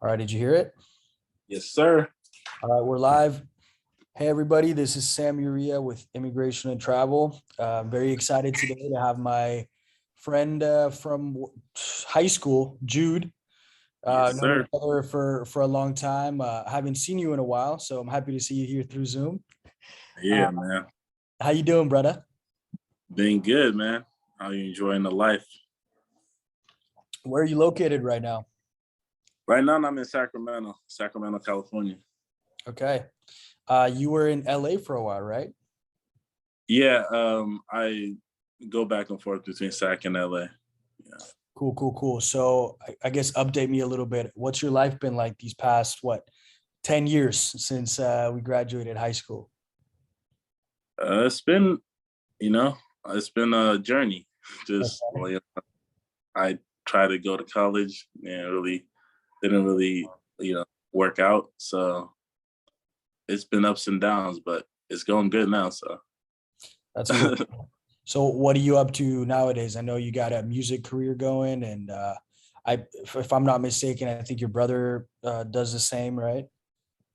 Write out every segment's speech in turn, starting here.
All right, did you hear it? Yes, sir. All right, we're live. Hey, everybody, this is Sam Uria with Immigration and Travel. I'm very excited today to have my friend from high school, Jude. Yes, Known sir. each other for a long time. Haven't seen you in a while, so I'm happy to see you here through Zoom. Uh, Yeah, man. how you doing, brother? Been good, man. How you enjoying the life? Where are you located right now? Right now, I'm in Sacramento, California. Okay. You were in LA for a while, right? Yeah, I go back and forth between Sac and LA. Yeah. Cool. So I guess update me a little bit. What's your life been like these past, 10 years since we graduated high school? It's been, you know, it's been a journey. Just Okay. I tried to go to college and really didn't really, work out. So it's been ups and downs, but it's going good now. So That's cool. So what are you up to nowadays? I know you got a music career going, and if I'm not mistaken, I think your brother does the same, right?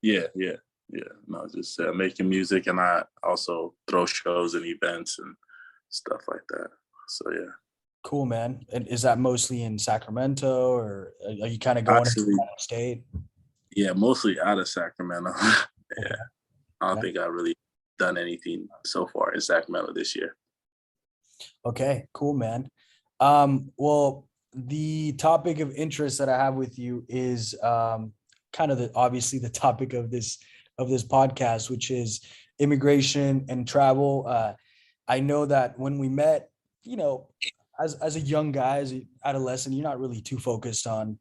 yeah. No, just making music, and I also throw shows and events and stuff like that. So yeah, Cool, man. And is that mostly in Sacramento, or are you kind of going out actually, of state? yeah, mostly out of Sacramento. Okay. Yeah, I don't Nice. think I really done anything so far in Sacramento this year. Okay, cool, man. Well, the topic of interest that I have with you is kind of obviously the topic of this podcast, which is immigration and travel. I know that when we met, you know, as a young guy, as an adolescent, you're not really too focused on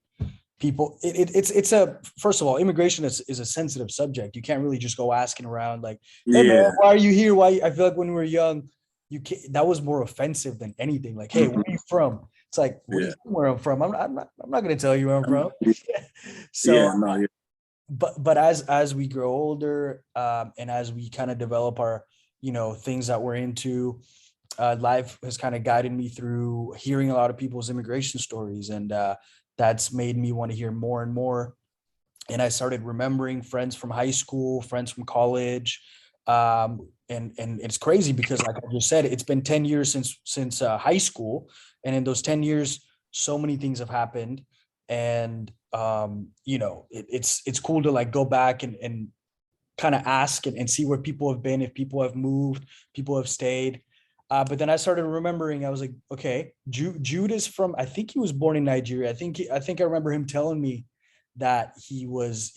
people. It's a first of all, immigration is a sensitive subject. You can't really just go asking around like, "Hey man, Yeah. why are you here? Why?" I feel like when we were young, that was more offensive than anything. Like, "Hey, where Mhm. are you from?" It's like, "What do you Yeah. think where I'm from? I'm not going to tell you where I'm from." So, Yeah. No. Yeah. but as we grow older, and as we kind of develop our, things that we're into, life has kind of guided me through hearing a lot of people's immigration stories, and that's made me want to hear more and more. And I started remembering friends from high school, friends from college, and it's crazy because, like I just said, it's been 10 years since high school, and in those 10 years, so many things have happened, and it's cool to like go back and kind of ask and see where people have been, if people have moved, people have stayed. But then I started remembering, I was like, okay, Jude is from, I think he was born in Nigeria. I think I remember him telling me that he was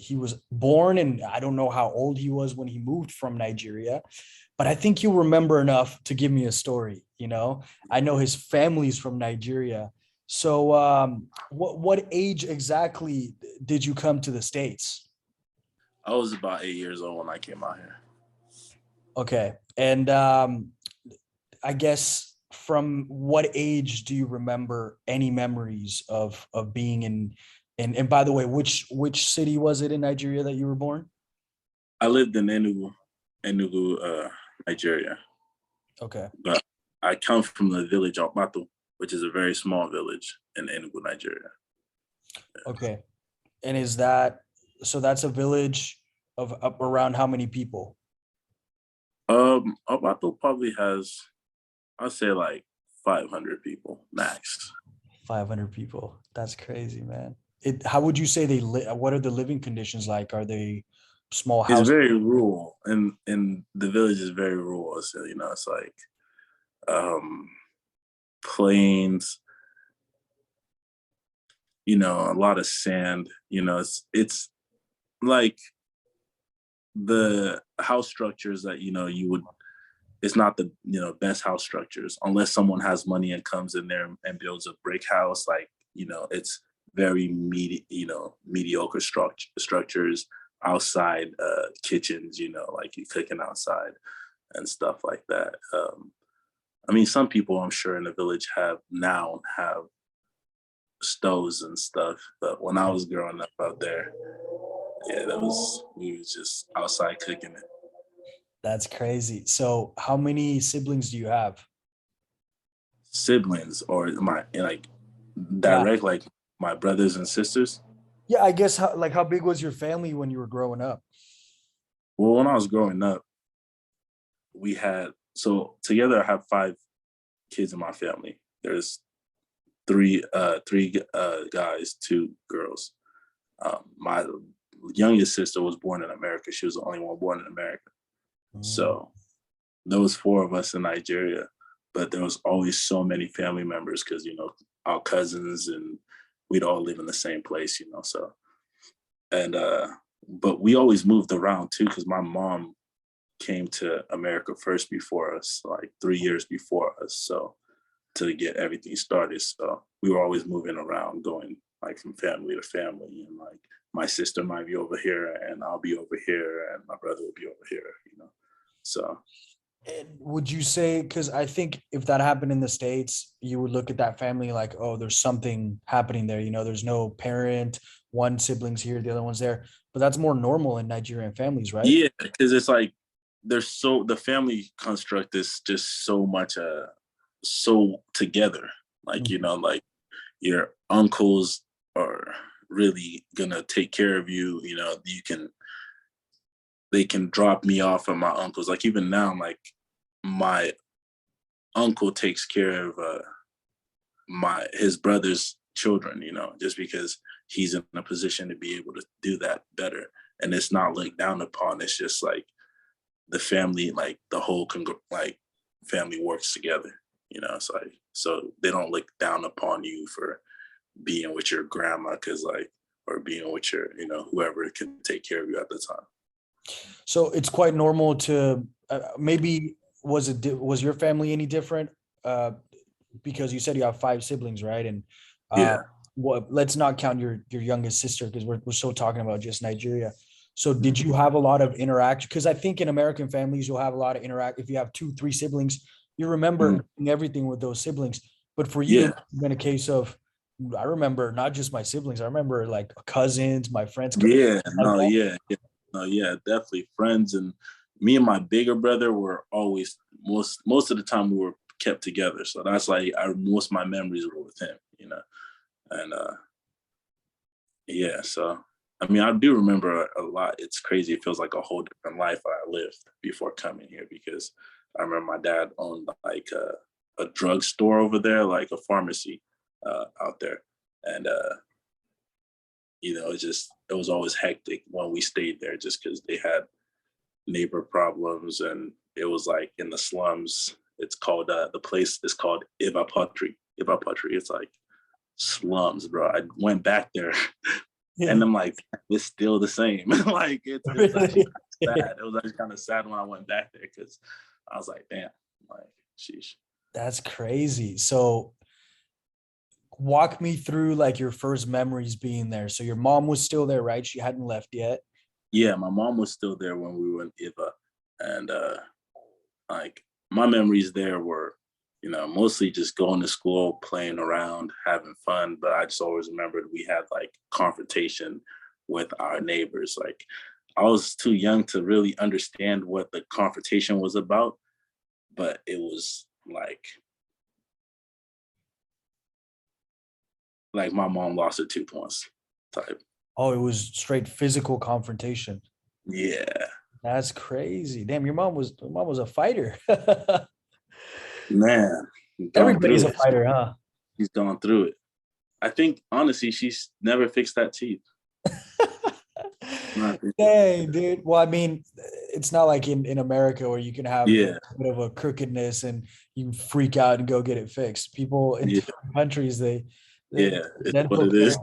born, and I don't know how old he was when he moved from Nigeria, but I think he'll remember enough to give me a story. I know his family's from Nigeria. So what age exactly did you come to the States? I was about 8 years old when I came out here. Okay. And I guess from what age do you remember any memories of being in and by the way, which city was it in Nigeria that you were born? I lived in Enugu, Nigeria, Okay. but I come from the village Okpatu, which is a very small village in Enugu, Nigeria. Okay. And is that so that's a village of up around how many people? Okpatu probably has, I'd say, like 500 people max. 500 people. That's crazy, man. How would you say what are the living conditions like? Are they small It's house? very rural, and the village is very rural. So it's like um, plains. A lot of sand. It's like the house structures that you would. It's not the best house structures unless someone has money and comes in there and builds a brick house. Like it's very mediocre structures outside, kitchens. Like you cooking outside and stuff like that. I mean, some people I'm sure in the village have stoves and stuff, but when I was growing up out there, yeah, we was just outside cooking it. That's crazy. So how many siblings do you have? Siblings or my like Yeah. direct like my brothers and sisters. Yeah, I guess how big was your family when you were growing up? Well, when I was growing up, we had so together I have 5 kids in my family. There's three guys, 2 girls. My youngest sister was born in America. She was the only one born in America. Mm. So there was 4 of us in Nigeria, but there was always so many family members because our cousins and we'd all live in the same place. So and but we always moved around too because my mom came to America first before us, like 3 years before us. So to get everything started. So we were always moving around, going like from family to family. And like my sister might be over here and I'll be over here and my brother will be over here. So And would you say, because I think if that happened in the States, you would look at that family like, oh, there's something happening there. There's no parent, one sibling's here, the other one's there. But that's more normal in Nigerian families, right? yeah, because it's like the family construct is just so much so together. Like, Mhm. like your uncles are really gonna take care of you. They can drop me off at my uncle's. Like even now, like my uncle takes care of his brother's children, just because he's in a position to be able to do that better. And it's not looked down upon. It's just like the family, like the whole like family works together. It's like so they don't look down upon you for being with your grandma because like or being with your whoever can take care of you at the time. So it's quite normal to maybe was your family any different? Because you said you have 5 siblings, right? And uh, Yeah. let's not count your youngest sister because we're still talking about just Nigeria. So did you have a lot of interaction? Because I think in American families you'll have a lot of interact. If you have 2, 3 siblings, you remember Mhm. everything with those siblings. But for you, Yeah. it's been a case of I remember not just my siblings. I remember like cousins, my friends. Yeah, Like no, that. yeah, yeah, no, yeah, definitely friends. And me and my bigger brother were always most of the time we were kept together. So that's like most of my memories were with him. And yeah, so I mean I do remember a lot. It's crazy. It feels like a whole different life I lived before coming here because I remember my dad owned like a drugstore over there, like a pharmacy out there. And it was always hectic when we stayed there just because they had neighbor problems and it was like in the slums. It's called the place is called Ivapatri. Ivapatri. It's like slums, bro. I went back there and Yeah, I'm like, it's still the same. Like it was actually really. kind of sad. It was actually kind of sad when I went back there because I was like, damn, like sheesh. That's crazy. So walk me through like your first memories being there. So your mom was still there, right? She hadn't left yet. Yeah, my mom was still there when we were in Iva. And like my memories there were, mostly just going to school, playing around, having fun. But I just always remembered we had like confrontation with our neighbors. Like I was too young to really understand what the confrontation was about, but it was like my mom lost her tooth once type. Oh, it was straight physical confrontation. Yeah, That's crazy. Damn, your mom was a fighter. man, gone Everybody's through a it. fighter, huh? She's gone through it. I think honestly, she's never fixed that teeth. Not Dang, dude. Well, I mean, it's not like in America where you can have a yeah, bit of a crookedness and you freak out and go get it fixed. People in yeah, different countries, they yeah. It's what dental it care is.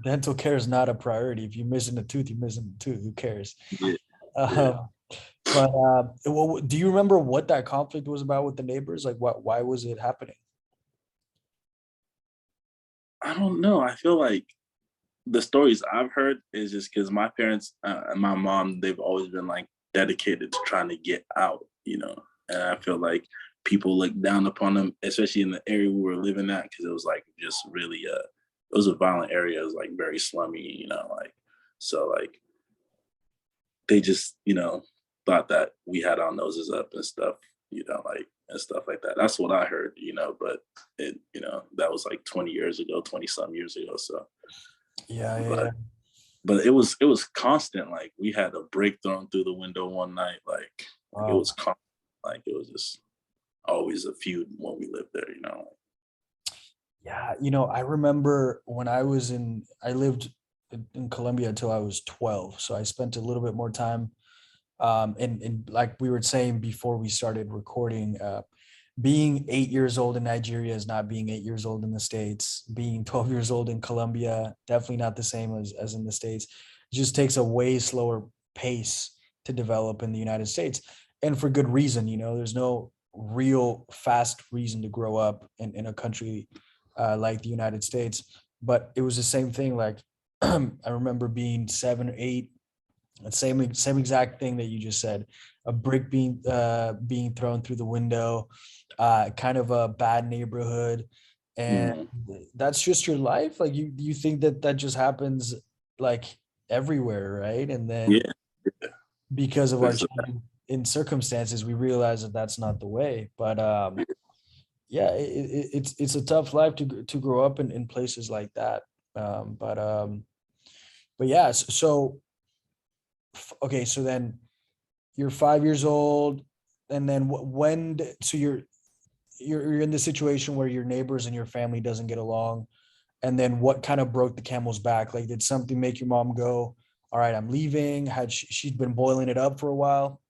dental care is not a priority. If you're missing a tooth, you're missing a tooth. Who cares? Yeah, yeah. Um, but do you remember what that conflict was about with the neighbors? Like, why was it happening? I don't know. I feel like the stories I've heard is just because my parents and my mom, they've always been like dedicated to trying to get out. And I feel like people look down upon them, especially in the area we were living at, because it was like just really, it was a violent area. It was like very slummy, like, so like they just, thought that we had our noses up and stuff, like, and stuff like that. That's what I heard, but that was like 20 years ago, 20 some years ago. So, Yeah, yeah, but yeah. but it was constant. Like we had a brick thrown through the window one night. Like it Wow. was constant. Like it was just always a feud when we lived there. Yeah, I remember when I lived in Colombia until I was 12. So I spent a little bit more time. And like we were saying before we started recording, being 8 years old in Nigeria is not being 8 years old in the States. Being 12 years old in Colombia, definitely not the same as in the States. It just takes a way slower pace to develop in the United States. And for good reason, there's no real fast reason to grow up in a country like the United States. But it was the same thing. Like I remember being 7 or 8, the same exact thing that you just said. A brick being thrown through the window, kind of a bad neighborhood, and Mhm. that's just your life. Like you think that just happens like everywhere, right? And then Yeah. because of our It's, changing in circumstances, we realize that that's not the way. But yeah, it's a tough life to grow up in places like that. Um, but um, but yeah, so okay, so then you're 5 years old, and then so you're in the situation where your neighbors and your family doesn't get along, and then what kind of broke the camel's back? Like, did something make your mom go, all right, I'm leaving? Had she'd been boiling it up for a while?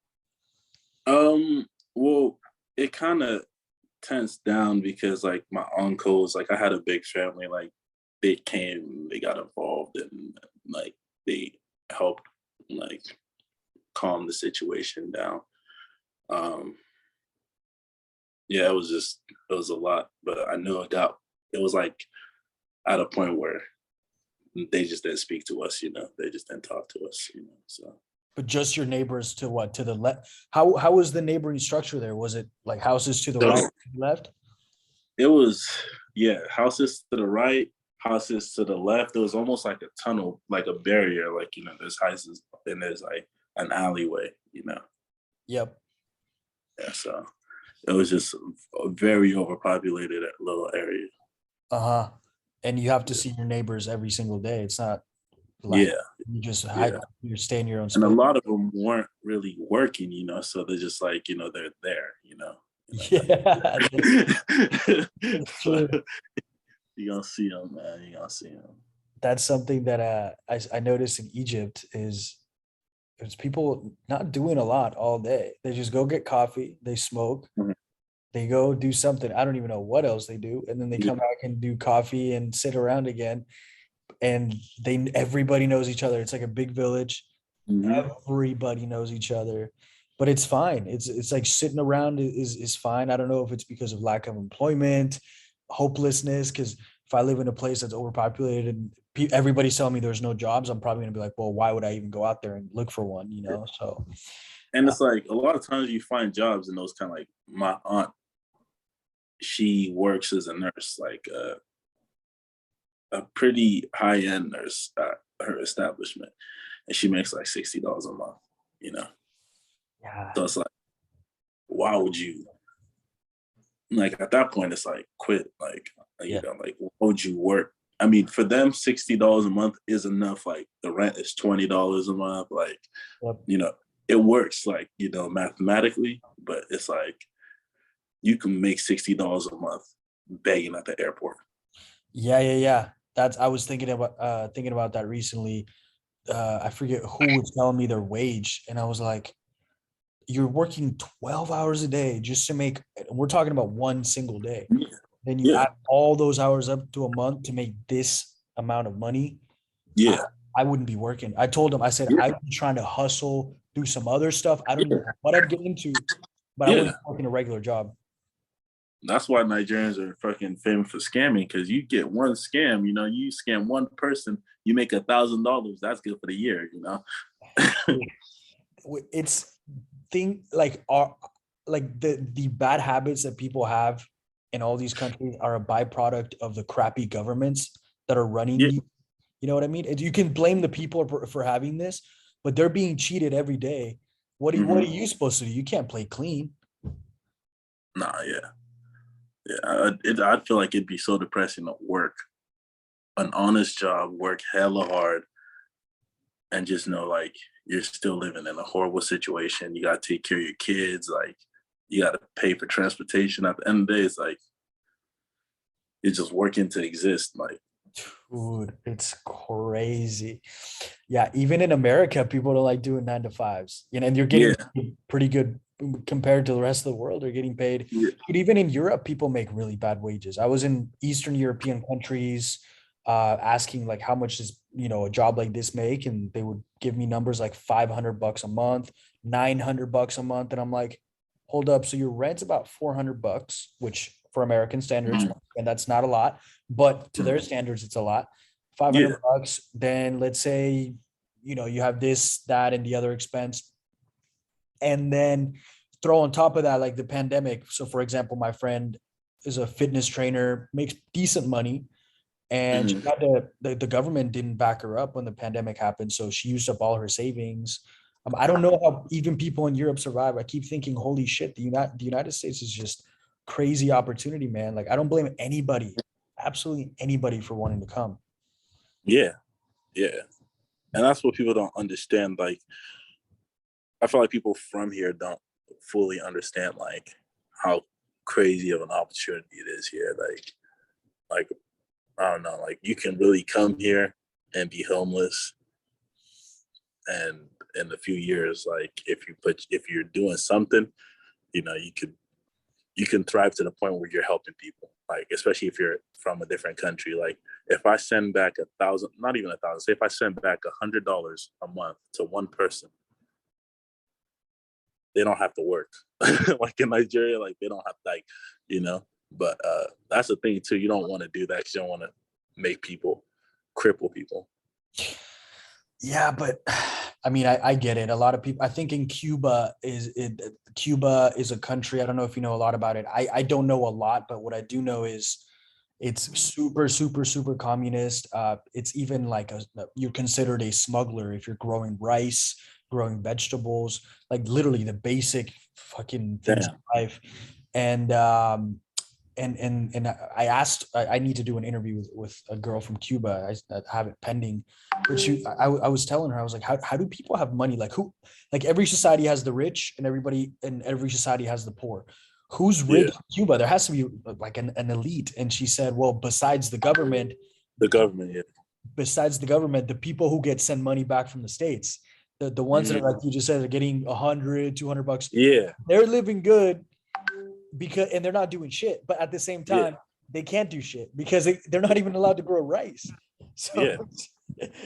well, it kind of tensed down because like my uncles, like I had a big family, like they got involved and like they helped like calm the situation down. Um, yeah, it was a lot, but I know that it was like at a point where they just didn't speak to us, they just didn't talk to us. So But just your neighbors to what, to the left? How was the neighboring structure there? Was it like houses to the right, so to the left? it was, yeah, houses to the right, houses to the left. It was almost like a tunnel, like a barrier, like there's houses and there's like an alleyway. Yep. Yeah, so it was just a very overpopulated little area. Uh-huh. And you have to see your neighbors every single day. It's not like Yeah, you just hide, yeah. you stay in your own And a space. lot of them weren't really working, so they're just like, they're there. Yeah, that's So true. you gonna see them, man. You gonna see them. That's something that I noticed in Egypt is it's people not doing a lot all day. They just go get coffee, they smoke, Mhm. they go do something. I don't even know what else they do, and then they Yeah. come back and do coffee and sit around again. And everybody knows each other. It's like a big village. Hmm. Everybody knows each other, but it's fine. It's like sitting around is fine. I don't know if it's because of lack of employment, hopelessness. Because if I live in a place that's overpopulated and everybody's telling me there's no jobs, I'm probably gonna be like, well, why would I even go out there and look for one? So And uh, it's like a lot of times you find jobs in those kind of like my aunt. She works as a nurse, like a pretty high end nurse at her establishment, and she makes like $60 a month. You know, yeah, so it's like, why would you like at that point? It's like quit. yeah, Like why would you work? I mean, for them, $60 a month is enough. Like the rent is $20 a month. Like yep. you know, it works. Like mathematically, but it's like you can make $60 a month begging at the airport. Yeah. That's I was thinking about that recently. I forget who was telling me their wage, and I was like, you're working 12 hours a day just to make, we're talking about one single day. Yeah, Then you yeah, add all those hours up to a month to make this amount of money. I, yeah, I wouldn't be working. I told him, I said, yeah, I'd be trying to hustle, do some other stuff. I don't even know what I'd get into, but I yeah. wouldn't be working a regular job. That's why Nigerians are fucking famous for scamming because you get one scam, you scam one person, you make $1,000. That's good for the year. It's thing like are like the bad habits that people have in all these countries are a byproduct of the crappy governments that are running Yeah. these. You know what I mean? You can blame the people for having this, but they're being cheated every day. What are Hmm. you supposed to do? You can't play clean. Nah, yeah, yeah. I'd feel like it'd be so depressing to work an honest job, work hella hard, and just know like you're still living in a horrible situation. You got to take care of your kids. Like you got to pay for transportation. At the end of the day, it's like you're just working to exist. Like, Dude, it's crazy. Yeah, even in America, people don't like doing 9 to 5s. And you're getting yeah, paid pretty good compared to the rest of the world. They're getting paid. yeah, But even in Europe, people make really bad wages. I was in Eastern European countries, asking like how much does a job like this make, and they would give me numbers like $500 a month, $900 a month, and I'm like, hold up, so your rent's about $400, which for American standards, mhm, and that's not a lot, but to their mhm, standards, it's a lot. 500 yeah, bucks. Then let's say, you have this, that, and the other expense. And then throw on top of that, like the pandemic. So for example, my friend is a fitness trainer, makes decent money. And she mhm. had the government didn't back her up when the pandemic happened. So she used up all her savings. I don't know how even people in Europe survive. I keep thinking, holy shit, the United States is just crazy opportunity, man. Like I don't blame anybody, absolutely anybody for wanting to come. Yeah, yeah. And that's what people don't understand. Like, I feel like people from here don't fully understand like how crazy of an opportunity it is here. Like I don't know, like you can really come here and be homeless, and in a few years, like if you're doing something, you can thrive to the point where you're helping people. Like especially if you're from a different country. Like if I send back 1,000, not even 1,000, say if I send back $100 a month to one person, they don't have to work. Like in Nigeria, like they don't have to, like, you know. But that's the thing too. You don't want to do that because you don't want to make people cripple people. Yeah, but I mean, I get it. A lot of people, I think in Cuba is a country. I don't know if you know a lot about it. I don't know a lot, but what I do know is it's super, super, super communist. It's even like you're considered a smuggler if you're growing rice, growing vegetables, like literally the basic fucking things in Damn. life. And and I asked, I need to do an interview with a girl from Cuba. I have it pending, but I was telling her, I was like, how do people have money? Like who, like every society has the rich and every society has the poor. Who's rich Yeah. in Cuba? There has to be like an elite. And she said, well, The government. Yeah. besides the government, the people who get sent money back from the States, the ones that are Mhm. like you just said, are getting 100, $200, Yeah. they're living good because and they're not doing shit, but at the same Yeah. time they can't do shit because they're not even allowed to grow rice. So Yeah.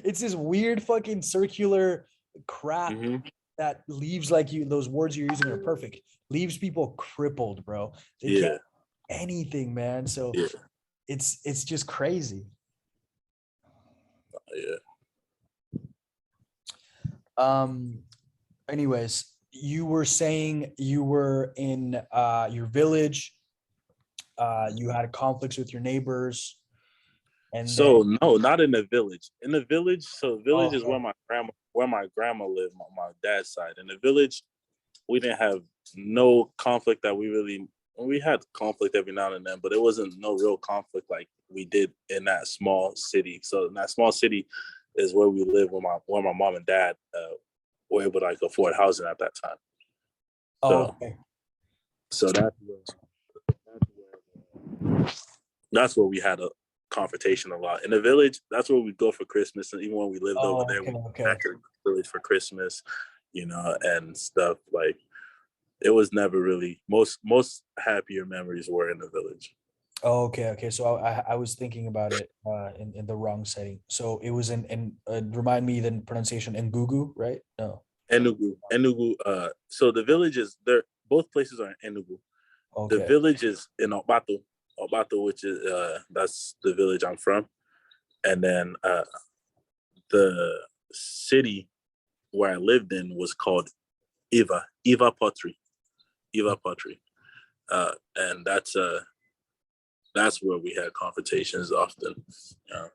it's this weird fucking circular crap Hmm. that leaves, like, those words you're using are perfect, leaves people crippled, bro. They can't Yeah. anything, man. So Yeah. it's just crazy. Yeah. um Anyways, you were saying you were in your village, you had conflicts with your neighbors, and then So no, not in the village. In the village, so village is okay. where my grandma lived, my dad's side. In the village, we didn't have no conflict that we had conflict every now and then, but it wasn't no real conflict like we did in that small city. So in that small city is where we live, where my mom and dad were able to like afford housing at that time. Oh, So okay. so that's where we had a confrontation a lot. In the village, that's where we go for Christmas. And even when we lived over Oh, there, we okay, went okay. back to the village for Christmas, and stuff. Like it was never really most happier memories were in the village. Oh, okay, okay. So I was thinking about it in the wrong setting. So it was in remind me the pronunciation, Ngugu, right? No. Enugu. So the village is there. Both places are in Enugu. The Okay. village is in Obato, which is that's the village I'm from, and then the city where I lived in was called Eva Pottery, Eva Pottery, and that's where we had confrontations often. Uh,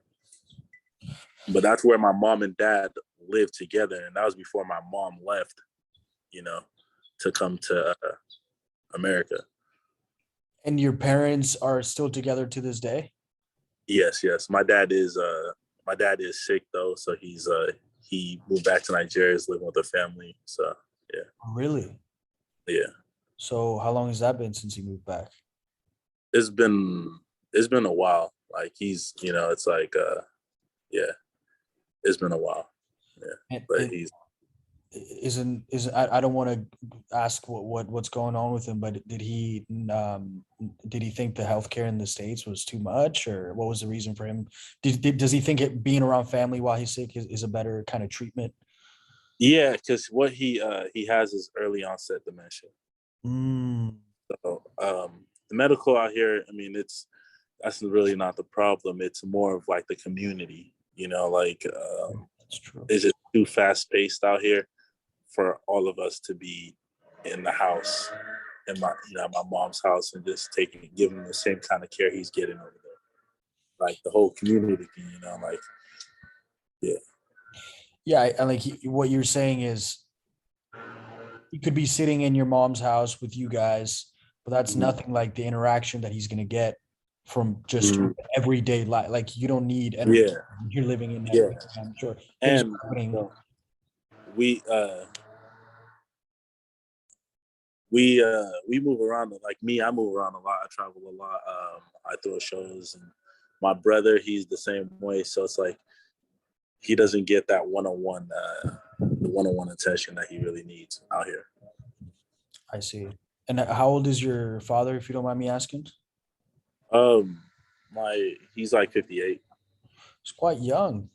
but that's where my mom and dad lived together, and that was before my mom left, you know, to come to America. And your parents are still together to this day? Yes, yes. My dad is sick though, so he moved back to Nigeria, is living with a family. So yeah, Really? yeah. So how long has that been since he moved back? It's been a while. Like he's, it's like yeah, it's been a while. Yeah, And but it he's isn't I don't want to ask what's going on with him, but did he think the healthcare in the States was too much, or what was the reason for him? Does he think it being around family while he's sick is a better kind of treatment? yeah, because what he has is early onset dementia. Mm, So the medical out here, I mean, that's really not the problem. It's more of like the community, like that's true. it's just too fast paced out here for all of us to be in the house, in my mom's house, and just giving him the same kind of care he's getting over there. Like the whole community thing, like yeah. Yeah, and like what you're saying is he could be sitting in your mom's house with you guys, but that's Mhm. nothing like the interaction that he's gonna get from just Mhm. everyday life. Like you don't need entertainment. Yeah, You're living in yeah, Nigeria, I'm sure things and are happening. we we move around. Like me, I move around a lot. I travel a lot. I throw shows, and my brother, he's the same way. So it's like he doesn't get that the one-on-one attention that he really needs out here. I see. And how old is your father, if you don't mind me asking? Um, he's like 58. He's quite young.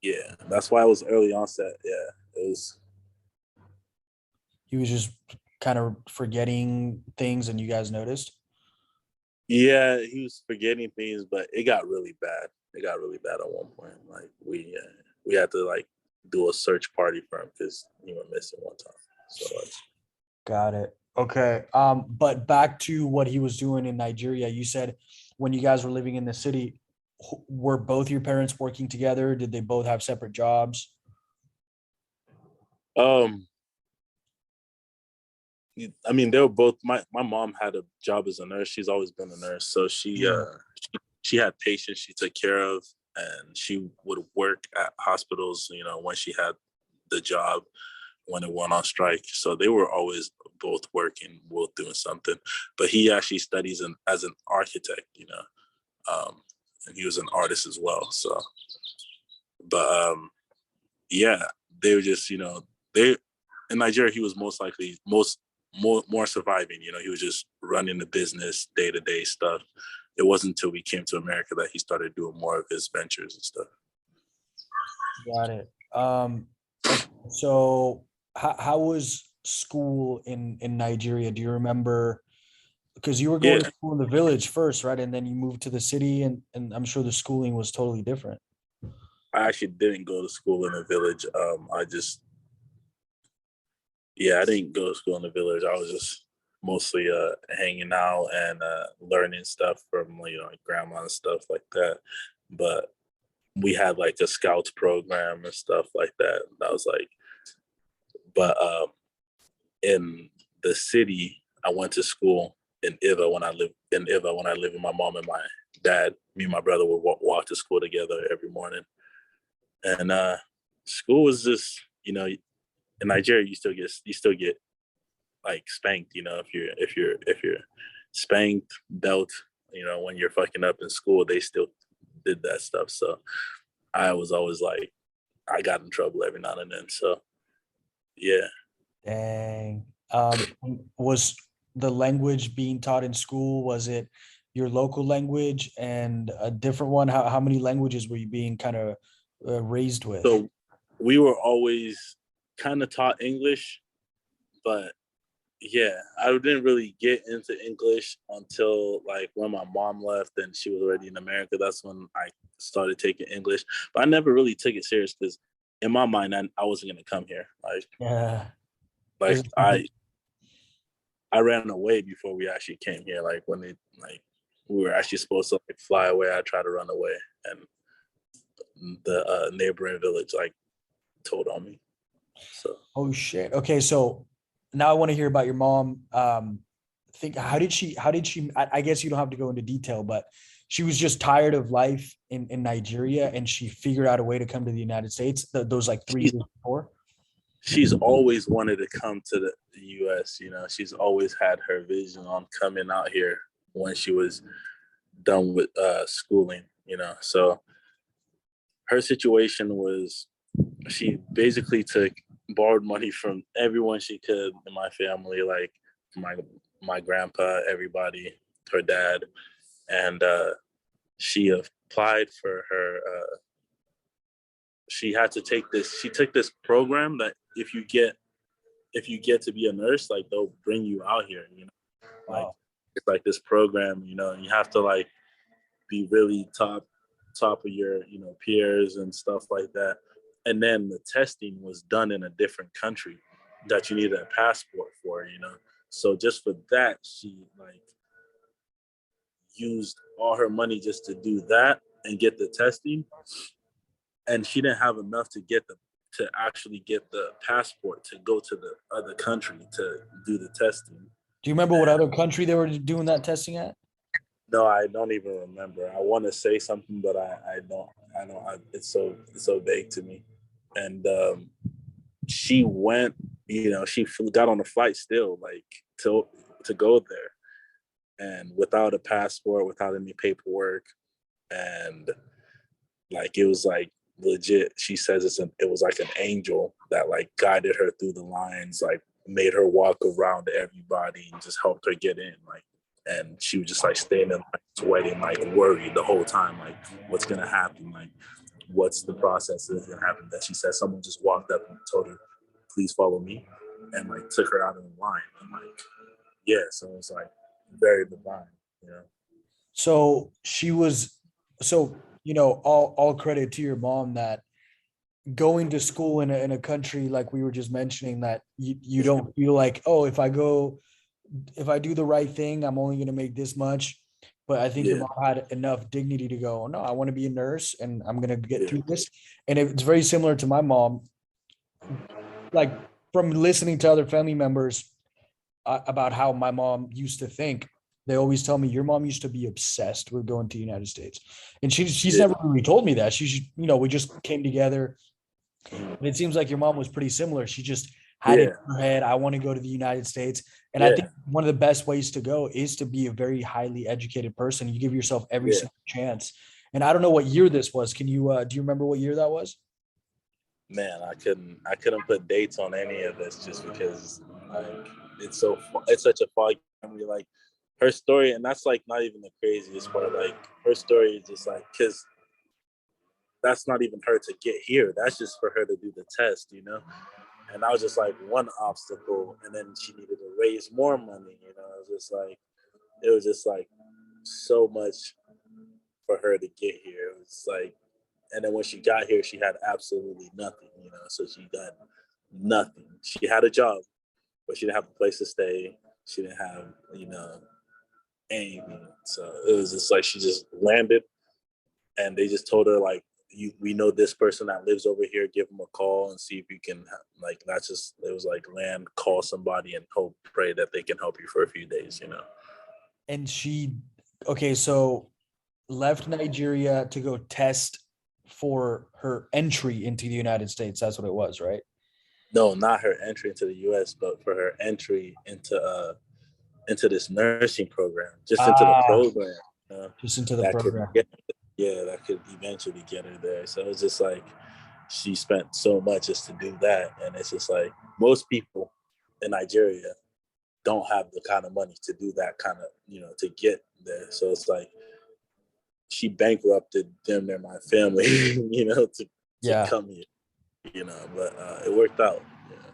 Yeah, that's why it was early onset. Yeah, it was. He was just kind of forgetting things, and you guys noticed. Yeah, he was forgetting things, but it got really bad. It got really bad at one point. Like we had to like do a search party for him because he went missing one time. So like, Got it. Okay. But back to what he was doing in Nigeria. You said when you guys were living in the city, were both your parents working together? Did they both have separate jobs? um, I mean, they were both. My mom had a job as a nurse. She's always been a nurse, so Mm, she had patients she took care of, and she would work at hospitals. When she had the job, when it went on strike. So they were always both working, both doing something. But he actually studies as an architect. And he was an artist as well. So, but yeah, they were just they in Nigeria. He was most likely more surviving. He was just running the business, day to day stuff. It wasn't until we came to America that he started doing more of his ventures and stuff. got it. Okay, so how was school in Nigeria? Do you remember? Because you were going to Yeah, school in the village first, right? And then you moved to the city, and I'm sure the schooling was totally different. I actually didn't go to school in a village. I didn't go to school in the village. I was just mostly hanging out and learning stuff from like grandma and stuff like that. But we had like a scouts program and stuff like that. That was like, but in the city, I went to school in Iva when I lived with my mom and my dad. Me and my brother would walk to school together every morning, and school was just in Nigeria you still get like spanked. If you're spanked, belt. When you're fucking up in school, they still did that stuff. So I was always like, I got in trouble every now and then. So yeah. Dang. Was the language being taught in school, was it your local language and a different one? How many languages were you being kind of raised with? So we were always kind of taught English, but yeah, I didn't really get into English until like when my mom left and she was already in America. That's when I started taking English, but I never really took it serious because in my mind I wasn't gonna come here. Like Yeah. Is like it something- I ran away before we actually came here. Like when they like we were actually supposed to like fly away, I tried to run away, and the neighboring village like told on me. So Oh shit. Okay, so now I want to hear about your mom. Think how did she I guess you don't have to go into detail, but she was just tired of life in Nigeria, and she figured out a way to come to the United States those like 3 years before? She's always wanted to come to the US, you know. She's always had her vision on coming out here when she was done with schooling, you know. So her situation was she basically borrowed money from everyone she could in my family, like my grandpa, everybody, her dad, and she applied for her. She had to take this. She took this program that if you get to be a nurse, like they'll bring you out here. You know, like Wow. it's like this program. You know, and you have to like be really top of your peers and stuff like that. And then the testing was done in a different country that you needed a passport for. You know, so just for that, she like used all her money just to do that and get the testing, and she didn't have enough to actually get the passport to go to the other country to do the testing. Do you remember what And other country they were doing that testing at? no, I don't even remember. I want to say something, but I don't. It's so vague to me. And she went. You know, got on a flight still, like to go there, and without a passport, without any paperwork, and like it was like legit. She says it was like an angel that like guided her through the lines, like made her walk around everybody and just helped her get in. Like, and she was just like standing like sweating, like worried the whole time, like what's gonna happen, like what's the process that's gonna happen. That she said someone just walked up and told her, "Please follow me," and like took her out of the line. And like, yeah, so it was like very divine, you know. So she was, so, all credit to your mom that going to school in a country like we were just mentioning, that you don't feel like, oh, if I do the right thing, I'm only going to make this much. But I think your Yeah, mom had enough dignity to go, no, I want to be a nurse and I'm going to get yeah, through this. And it's very similar to my mom. Like, from listening to other family members about how my mom used to think, they always tell me your mom used to be obsessed with going to the United States. And she's yeah, never really told me that. We just came together. mhm, And it seems like your mom was pretty similar. She just had it yeah, in her head, I want to go to the United States. And I think yeah, one of the best ways to go is to be a very highly educated person. You give yourself every yeah. single chance. And I don't know what year this was. Can you do you remember what year that was? Man, I couldn't put dates on any of this just because like it's such a foggy memory. Like her story, and that's like not even the craziest part. Like her story is just like because that's not even her to get here. That's just for her to do the test, you know. And that was just like one obstacle, and then she needed to raise more money. You know, it was just like so much for her to get here. It was like, and then when she got here, she had absolutely nothing, you know. So she got nothing. She had a job, but she didn't have a place to stay. She didn't have, anything. So it was just like she just landed, and they just told her like, we know this person that lives over here. Give them a call and see if you can like. That's just it was like land, call somebody, and hope, pray that they can help you for a few days, you know. And okay, so left Nigeria to go test for her entry into the United States. That's what it was, right? No, not her entry into the U.S., but for her entry into this nursing program, just into the Ah, program, you know, just into the that could program. get, yeah, that could eventually get her there. So it's just like she spent so much just to do that, and it's just like most people in Nigeria don't have the kind of money to do that kind of, to get there. So it's like she bankrupted them and my family, to Yeah. come here, but it worked out. Yeah.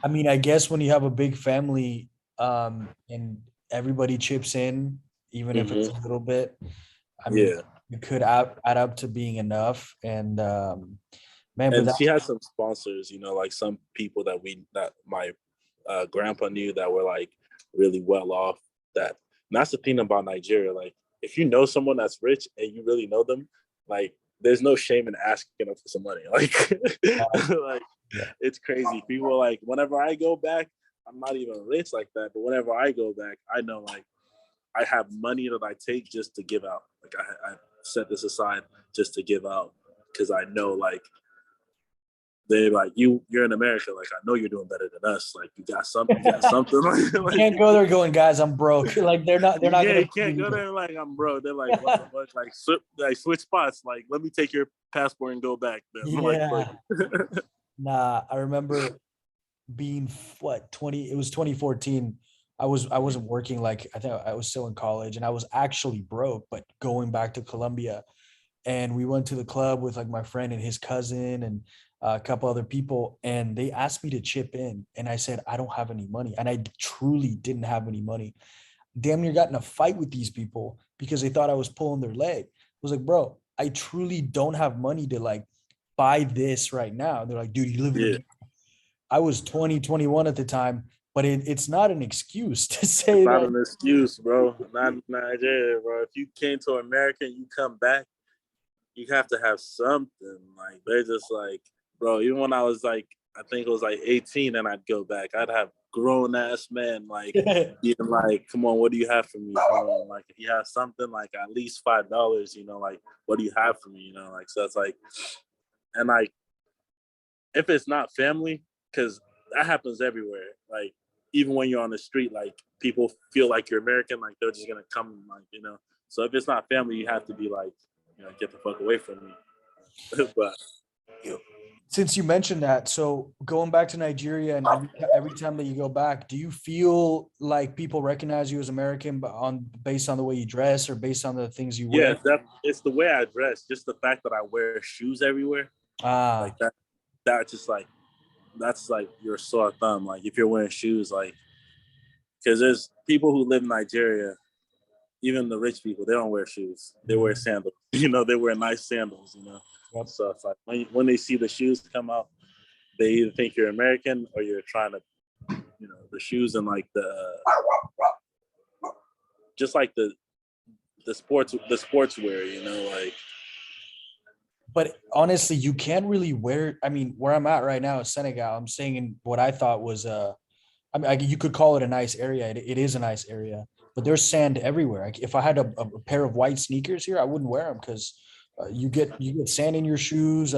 I mean, I guess when you have a big family, and everybody chips in, even if it's Hmm. a little bit, I mean, Yeah. it could add up to being enough. And man, but And that, she had some sponsors, like some people that my grandpa knew that were like really well off. And that's the thing about Nigeria. Like, if you know someone that's rich and you really know them, like, there's no shame in asking them for some money. Like, like yeah, it's crazy. People are like, whenever I go back, I'm not even rich like that, but whenever I go back, I know like I have money that I take just to give out. Like I set this aside just to give out because I know like they're like you're in America. Like I know you're doing better than us. Like you got something. You can't go there going, guys, I'm broke. Like they're not yeah, gonna you can't go there like I'm broke. They're like, what the fuck? Like switch spots. Like let me take your passport and go back. Then I'm like, Yeah. Nah, I remember being 20, it was 2014. I wasn't working, like I think I was still in college and I was actually broke, but going back to Colombia, and we went to the club with like my friend and his cousin and a couple other people, and they asked me to chip in, and I said I don't have any money, and I truly didn't have any money. Damn near got in a fight with these people because they thought I was pulling their leg. I was like, bro, I truly don't have money to like buy this right now. They're like, dude, you live in yeah. America. I was 20, 21 at the time, but it's not an excuse to It's say not that. an excuse, bro. Not Nigeria, bro. If you came to America and you come back, you have to have something. Like they're just like, bro. Even when I was like, I think it was like 18, and I'd go back. I'd have grown ass men like being like, "Come on, what do you have for me? Come on, like if you have something like at least $5, you know, like what do you have for me? You know, like so it's like, and like if it's not family, because that happens everywhere. Like even when you're on the street, like people feel like you're American, like they're just gonna come, like you know. So if it's not family, you have to be like, you know, get the fuck away from me. But Since you mentioned that, so going back to Nigeria, and every time that you go back, do you feel like people recognize you as American based on the way you dress or based on the things you yeah, wear? it's the way I dress. Just the fact that I wear shoes everywhere, Ah, like that. That just like that's like your sore thumb. Like if you're wearing shoes, like because there's people who live in Nigeria, even the rich people, they don't wear shoes. They wear sandals. You know, they wear nice sandals. You know, yep. so it's like when they see the shoes come out, they either think you're American or you're trying to, you know, the shoes and like just like the sportswear. You know, like But honestly, you can't really wear. I mean, where I'm at right now is Senegal. I'm staying in what I thought was I mean, you could call it a nice area. It is a nice area, but there's sand everywhere. Like, if I had a pair of white sneakers here, I wouldn't wear them because you get sand in your shoes.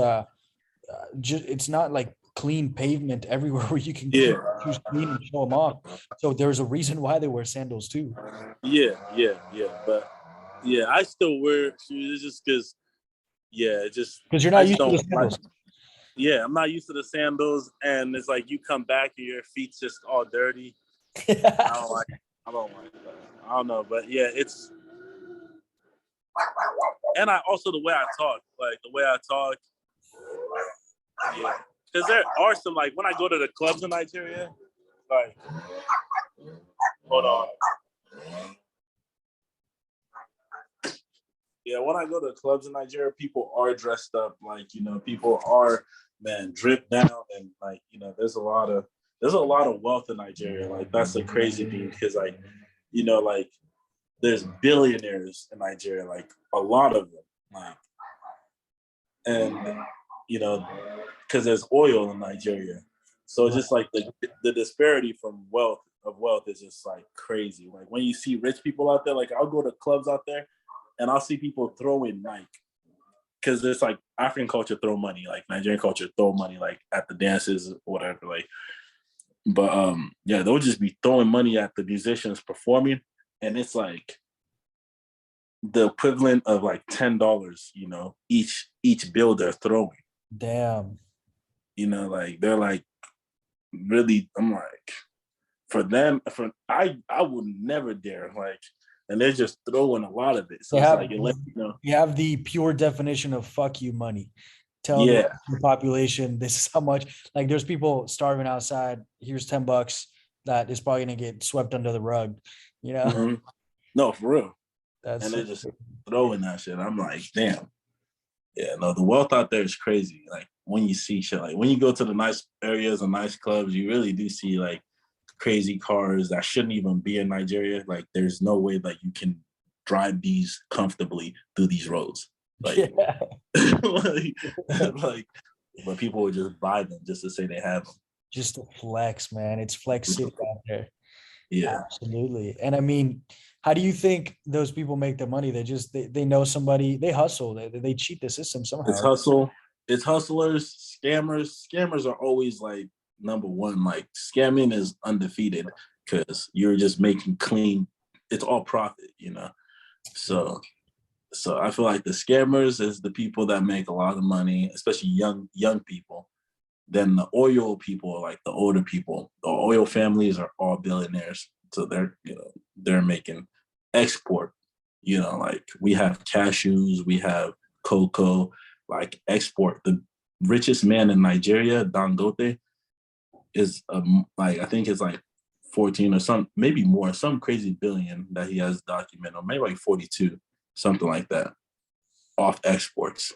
Just it's not like clean pavement everywhere where you can keep yeah, your shoes clean and show them off. So there's a reason why they wear sandals too. yeah. But yeah, I still wear shoes. It's just because yeah, it just Because you're I not just used to don't the like. sandals. Yeah, I'm not used to the sandals, and it's like you come back and your feet's just all dirty. I don't like. I don't like that. I don't know, but yeah, it's and I also the way I talk, like the way I talk, yeah. Because there are some like when I go to the clubs in Nigeria, like hold on, yeah, when I go to clubs in Nigeria, people are dressed up, like you know, people are man dripped down, and like you know, there's a lot of wealth in Nigeria. Like that's a crazy thing because like you know, like there's billionaires in Nigeria, like a lot of them, like and you know, because there's oil in Nigeria, so it's just like the disparity from wealth is just like crazy. Like when you see rich people out there, like I'll go to clubs out there, and I'll see people throwing like because it's like African culture throw money, like Nigerian culture throw money, like at the dances or whatever, like. But yeah, they'll just be throwing money at the musicians performing, and it's like the equivalent of like $10, you know, each bill they're throwing. Damn. You know, like they're like really. I'm like, for them, I would never dare like, and they're just throwing a lot of it. They So it's have like it lets you know, you have the pure definition of fuck you money. Telling yeah, the population this is how much. Like there's people starving outside. Here's $10 that is probably gonna get swept under the rug. You know, mm-hmm. No, for real. And that's they're just throwing that shit. I'm like, damn. Yeah, no, the wealth out there is crazy. Like when you see shit, like when you go to the nice areas and nice clubs, you really do see like crazy cars that shouldn't even be in Nigeria. Like there's no way that you can drive these comfortably through these roads. Like, yeah. like, like, but people would just buy them just to say they have them. Just a flex, man. It's flex city out there. Yeah, Absolutely. And I mean, how do you think those people make their money? They know somebody, they hustle, they cheat the system it's somehow. hustle. It's hustlers, scammers. Scammers are always like number one. Like scamming is undefeated because you're just making clean. It's all profit, you know. So I feel like the scammers is the people that make a lot of money, especially young people. Then the oil people are like the older people. The oil families are all billionaires, so they're making export. You know, like we have cashews, we have cocoa, like export. The richest man in Nigeria, Dangote, is like I think it's like 14 or some maybe more, some crazy billion that he has documented, or maybe like 42, something like that, off exports.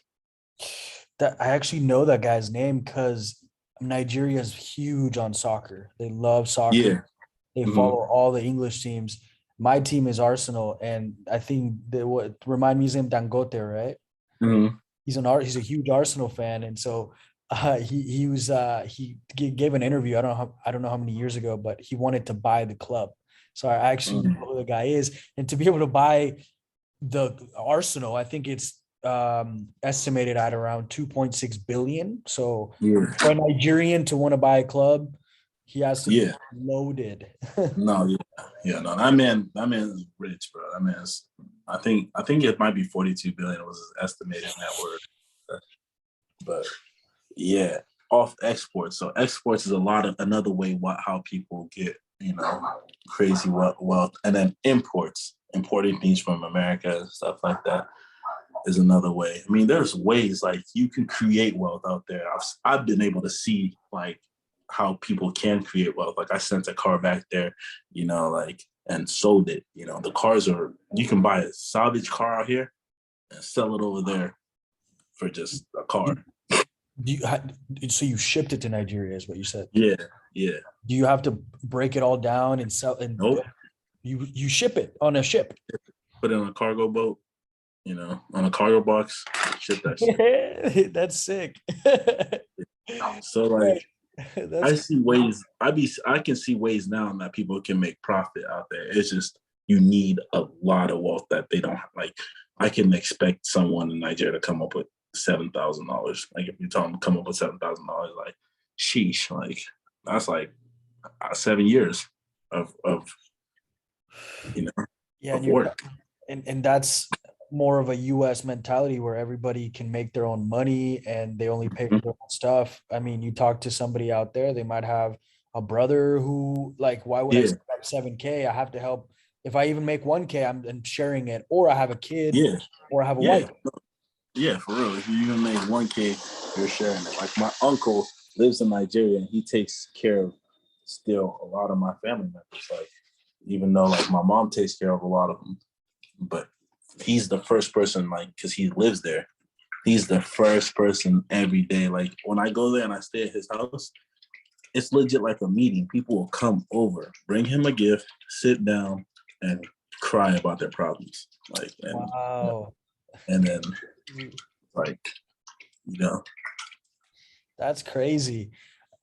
That I actually know that guy's name because Nigeria is huge on soccer. They love soccer. Yeah. They Hmm. follow all the English teams. My team is Arsenal, and I think they what remind me his name Dangote, right? Hmm. He's a huge Arsenal fan, and so he gave an interview. I don't know how many years ago, but he wanted to buy the club. So I actually know Hmm. who the guy is, and to be able to buy the Arsenal, I think it's estimated at around 2.6 billion. So Yeah. for a Nigerian to want to buy a club, he has to be Yeah. loaded. No, yeah, no. That man is rich, bro. That man's. I think it might be 42 billion was his estimated net worth. But yeah, off exports. So exports is a lot of another way what how people get crazy wealth, and then imports, importing things from America and stuff like that is another way. I mean, there's ways like you can create wealth out there. I've been able to see like how people can create wealth. Like I sent a car back there, like and sold it. The cars are you can buy a salvage car out here and sell it over there for just a car. Do you so you shipped it to Nigeria, is what you said? Yeah, yeah. Do you have to break it all down and sell and Nope. you ship it on a ship? Put it on a cargo boat, on a cargo box, ship that shit. That's sick. So like That's I see ways. I can see ways now that people can make profit out there. It's just you need a lot of wealth that they don't have. Like I can expect someone in Nigeria to come up with $7,000. Like if you tell them to come up with $7,000, like sheesh, like that's like 7 years of yeah, and of you're work. and that's more of a US mentality where everybody can make their own money and they only pay for their own stuff. I mean, you talk to somebody out there, they might have a brother who like, why would I Yeah, save up 7K? I have to help. If I even make 1K, I'm sharing it, or I have a kid yeah, or I have a yeah, wife. yeah. For real, if you even make 1K, you're sharing it. Like my uncle lives in Nigeria and he takes care of still a lot of my family members. Like even though like my mom takes care of a lot of them, but he's the first person like because he lives there. He's the first person every day. Like when I go there and I stay at his house, it's legit like a meeting. People will come over, bring him a gift, sit down, and cry about their problems. Like Wow. and then like you know That's crazy.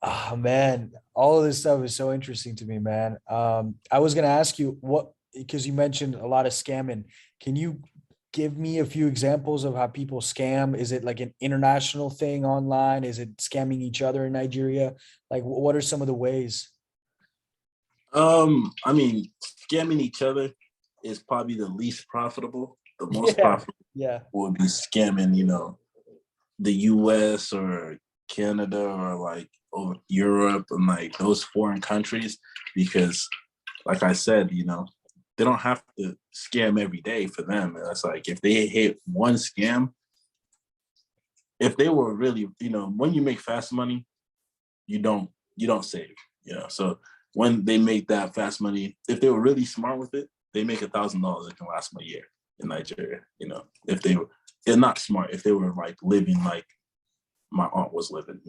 Oh man, all of this stuff is so interesting to me, man. I was gonna ask you what because you mentioned a lot of scamming. Can you give me a few examples of how people scam? Is it like an international thing online? Is it scamming each other in Nigeria? Like, what are some of the ways? I mean scamming each other is probably the least profitable. The most Yeah, profitable yeah. would be scamming, the US or Canada or like over Europe and like those foreign countries because like I said, they don't have to scam every day for them. And it's like if they hit one scam, if they were really, when you make fast money, you don't save, So when they make that fast money, if they were really smart with it, they make $1,000 that can last them a year in Nigeria. If they're not smart, if they were like living like my aunt was living.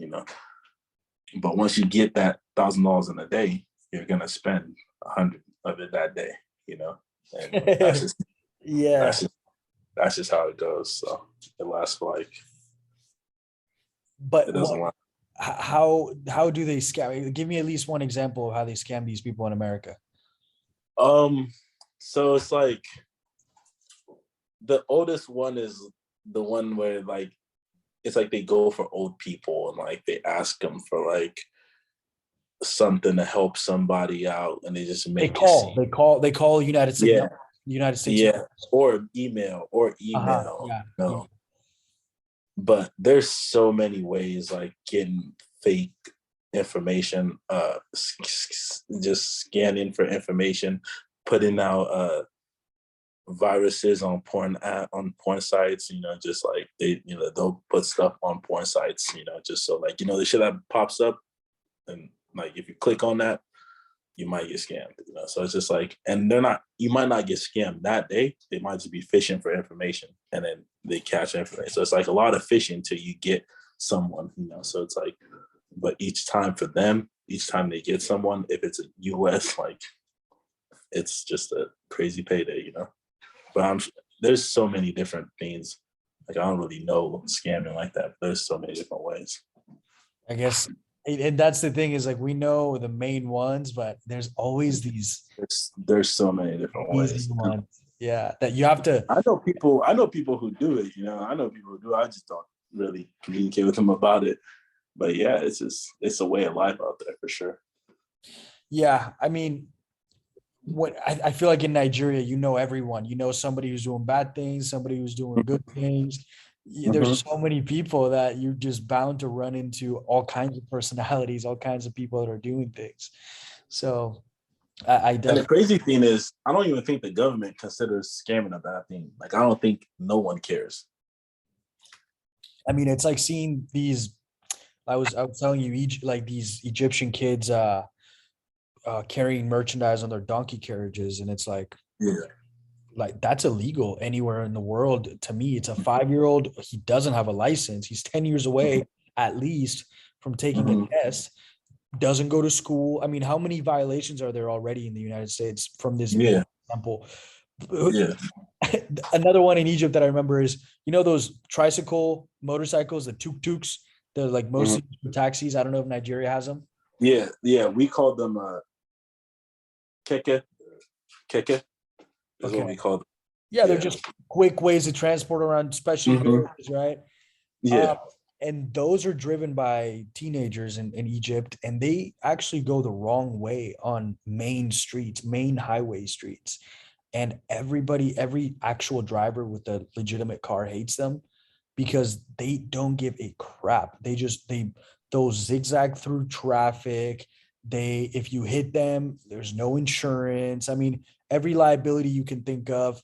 But once you get that $1,000 in a day, you're gonna spend 100 of it that day. And Yeah. that's just that's just how it goes. So it lasts for like it But doesn't last. how do they scam? Give me at least one example of how they scam these people in America. So it's like the oldest one is the one where like it's like they go for old people and like they ask them for like something to help somebody out and they just They make it call, seem. they call United States, Yeah, no, United States. yeah. Or email Yeah. you know. But there's so many ways like getting fake information, just scanning for information, putting out viruses on on porn sites, you know, just like they'll put stuff on porn sites, you know, just so like, you know, the shit that pops up and like if you click on that, you might get scammed, you know. So it's just like, and you might not get scammed that day. They might just be fishing for information and then they catch information. So it's like a lot of fishing till you get someone, you know. So it's like, but each time for them, each time they get someone, if it's a US, like it's just a crazy payday, you know. But there's so many different things. Like I don't really know scamming like that. But there's so many different ways. I guess, and that's the thing is like we know the main ones, but there's always these There's so many different easy ways. ones. Yeah, that you have to. I know people. I know people who do it. You know, I know people who do. I just don't really communicate with them about it. But yeah, it's a way of life out there for sure. Yeah, I mean, what I feel like in Nigeria, you know everyone. You know somebody who's doing bad things, somebody who's doing good things. There's Mm-hmm. so many people that you're just bound to run into all kinds of personalities, all kinds of people that are doing things. So I And the definitely, crazy thing is, I don't even think the government considers scamming a bad thing. Like, I don't think no one cares. I mean, it's like seeing these. I was telling you, like these Egyptian kids carrying merchandise on their donkey carriages, and it's Yeah. like that's illegal anywhere in the world. To me, it's a 5-year-old. He doesn't have a license. He's 10 years away at least from taking a Mm-hmm. test. Doesn't go to school. I mean, how many violations are there already in the United States from this Yeah. example? Yeah. Another one in Egypt that I remember is, you know, those tricycle motorcycles, the tuk-tuks. They're like Mm-hmm. mostly for taxis. I don't know if Nigeria has them. Yeah. Yeah. We call them keke. Keke is Okay. what we call them. Yeah, they're Yeah. just quick ways to transport around, especially Mm-hmm. villages, right? Yeah. Um, and those are driven by teenagers in Egypt, and they actually go the wrong way on main streets, main highway streets. And every actual driver with a legitimate car hates them because they don't give a crap. They'll zigzag through traffic. If you hit them, there's no insurance. I mean, every liability you can think of.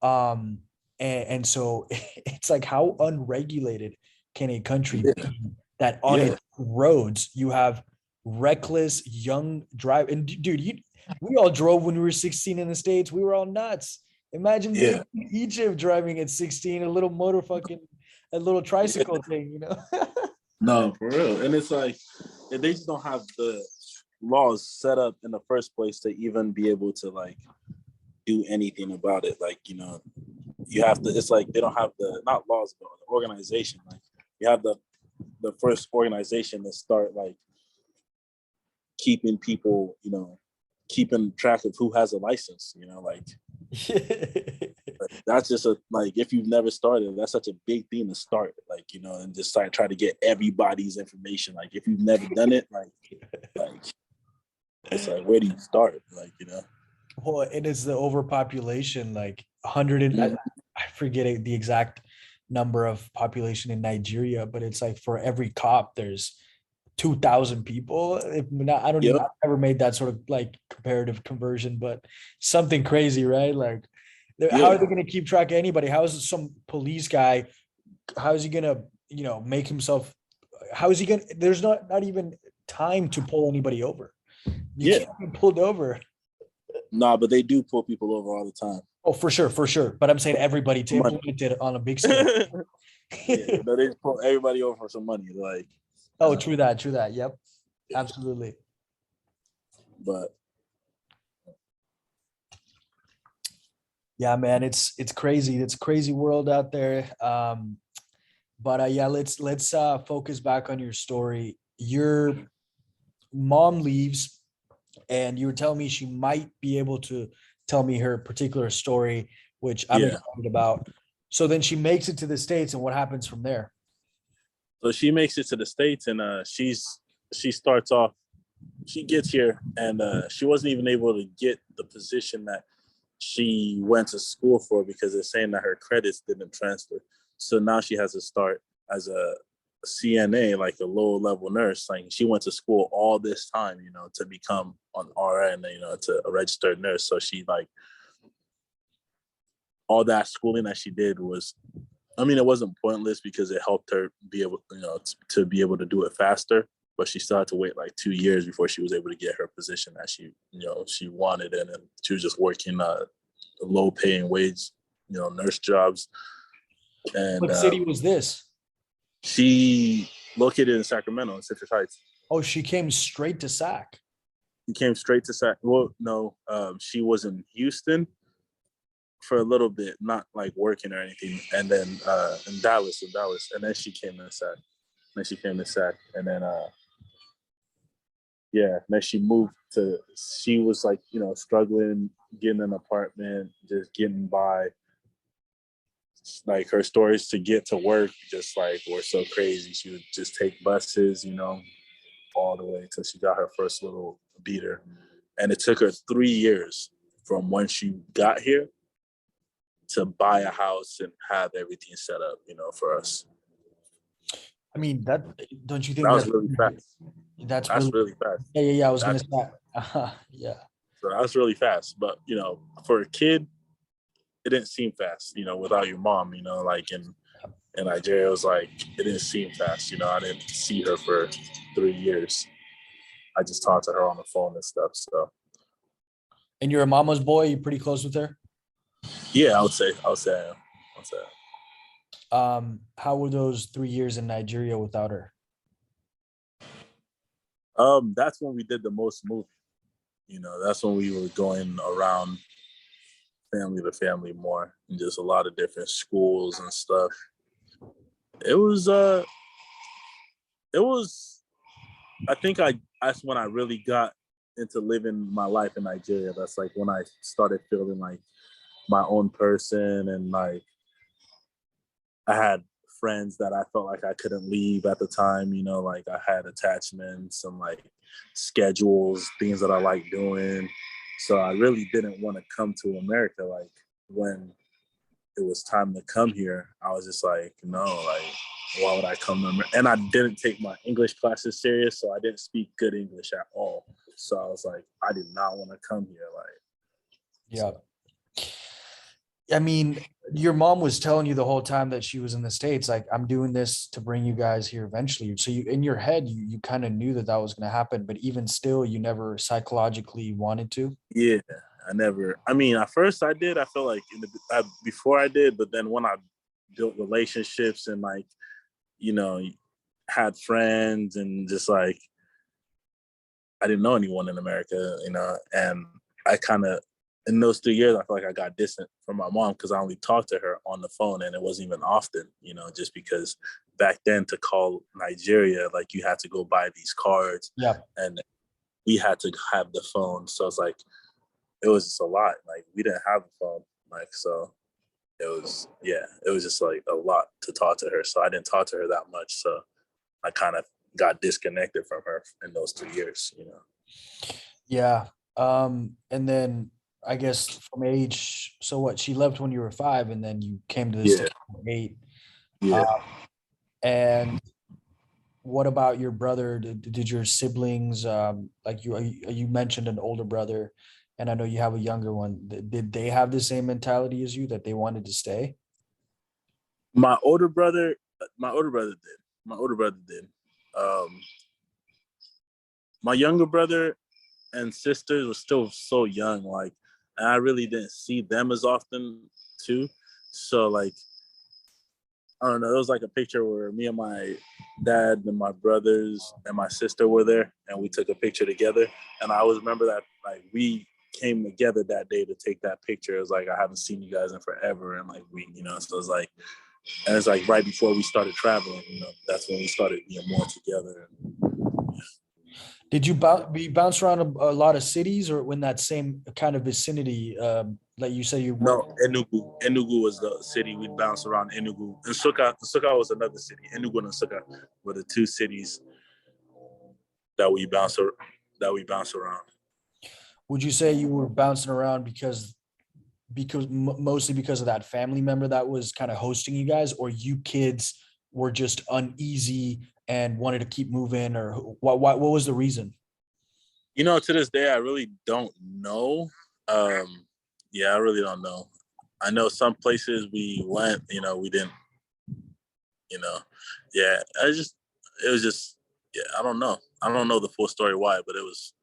Um, and so it's like how unregulated can a country Yeah. be that on Yeah. its roads you have reckless young drive and dude, we all drove when we were 16 in the States. We were all nuts. Imagine being Yeah. in Egypt driving at 16, a little Yeah. tricycle thing, you know? No, for real. And it's like they just don't have the laws set up in the first place to even be able to like do anything about it. Like, you know, you have to, it's like they don't have the not laws but the organization. Like you have the first organization to start like keeping people, you know, keeping track of who has a license, you know, like that's just a like if you've never started, that's such a big thing to start, like, you know, and just like try to get everybody's information. Like if you've never done it, like it's like where do you start? Like, you know. Well, it is the overpopulation, like 100 and Mhm. I forget the exact number of population in Nigeria, but it's like for every cop, there's 2,000 people. If not, I don't even, Yep. I've never made that sort of like comparative conversion, but something crazy, right? Like, how are Yeah. they going to keep track of anybody? How is some police guy, how is he going to, make himself, how is he going to, there's not even time to pull anybody over. You Yeah. can't be pulled over. Nah, but they do pull people over all the time. Oh, for sure, for sure. But I'm saying everybody to Money. implement it on a big scale. Yeah, no, they just pull everybody over for some money. Like, Oh, true that, true that. Yep, yeah, absolutely. but Yeah, man, it's crazy. It's a crazy world out there. But yeah, let's focus back on your story. Your mom leaves. and you were telling me she might be able to tell me her particular story, which I'm Yeah. excited about. So then she makes it to the States, and what happens from there? So she makes it to the States, and she starts off. She gets here, and she wasn't even able to get the position that she went to school for because they're saying that her credits didn't transfer. So now she has to start as a CNA, like a low level nurse. Like she went to school all this time, to become an RN, to a registered nurse. So she like all that schooling that she did was, I mean, it wasn't pointless because it helped her be able, to be able to do it faster. But she still had to wait like 2 years before she was able to get her position that she wanted, and then she was just working low paying wage, nurse jobs. And What city was this? she located in Sacramento, in Citrus Heights. Oh, she came straight to SAC. She came straight to Sac. Well, no, she was in Houston for a little bit, not like working or anything, and then in Dallas, and then she came to SAC. And then yeah, and then she moved to. She was like, struggling, getting an apartment, just getting by. Like her stories to get to work, just like were so crazy. She would just take buses, all the way till she got her first little beater, and it took her 3 years from when she got here to buy a house and have everything set up, for us. I mean, that don't you think That was really fast. that's That's really really fast. yeah. I was gonna That's say yeah. so that was really fast. But for a kid, it didn't seem fast. Without your mom, like in Nigeria, it was like it didn't seem fast. I didn't see her for 3 years. I just talked to her on the phone and stuff. So And you're a mama's boy. You pretty close with her. yeah, I would say, How were those 3 years in Nigeria without her? that's when we did the most moving. That's when we were going around family to family more, and just a lot of different schools and stuff. It was it was I think that's when I really got into living my life in Nigeria. That's like when I started feeling like my own person, and like I had friends that I felt like I couldn't leave at the time, like I had attachments and like schedules, things that I like doing. So I really didn't want to come to America. Like when it was time to come here, I was just like, no, like, why would I come to America? And I didn't take my English classes serious, so I didn't speak good English at all. So I was like, I did not want to come here. Like, Yeah. I mean, your mom was telling you the whole time that she was in the States, like, I'm doing this to bring you guys here eventually. So you, in your head, you kind of knew that that was going to happen, but even still, you never psychologically wanted to. yeah, I mean, at first I did. I felt like before I did, but then when I built relationships and like, you know, had friends and just like, I didn't know anyone in America, and I kind of, in those 3 years, I feel like I got distant from my mom because I only talked to her on the phone, and it wasn't even often, just because back then to call Nigeria, like you had to go buy these cards, Yeah. and we had to have the phone. So it's like, it was just a lot. Like we didn't have a phone, like, so it was just like a lot to talk to her. So I didn't talk to her that much. So I kind of got disconnected from her in those 3 years. Yeah. And then I guess from age, so what, she left when you were 5 and then you came to the Yeah, States when you were 8. yeah. And what about your brother? Did your siblings, like you mentioned an older brother, and I know you have a younger one. Did they have the same mentality as you that they wanted to stay? My older brother, my older brother did. My older brother did. Um, my younger brother and sisters were still so young, like, and I really didn't see them as often too. So like, I don't know. There was like a picture where me and my dad and my brothers and my sister were there, and we took a picture together. And I always remember that, like, we came together that day to take that picture. It was like, I haven't seen you guys in forever, and like so it's like, and it's like right before we started traveling. That's when we started being more together. Did you bounce around a lot of cities, or in that same kind of vicinity? Like you say, you went. No, Enugu. Enugu was the city we'd bounce around. Enugu and Suka was another city. Enugu and Suka were the two cities that we bounce around. Would you say you were bouncing around because mostly because of that family member that was kind of hosting you guys, or you kids were just uneasy and wanted to keep moving, or what was the reason? To this day, I really don't know. Yeah, I really don't know. I know some places we went, we didn't, you know, yeah, it was just, yeah, I don't know. I don't know the full story why, but it was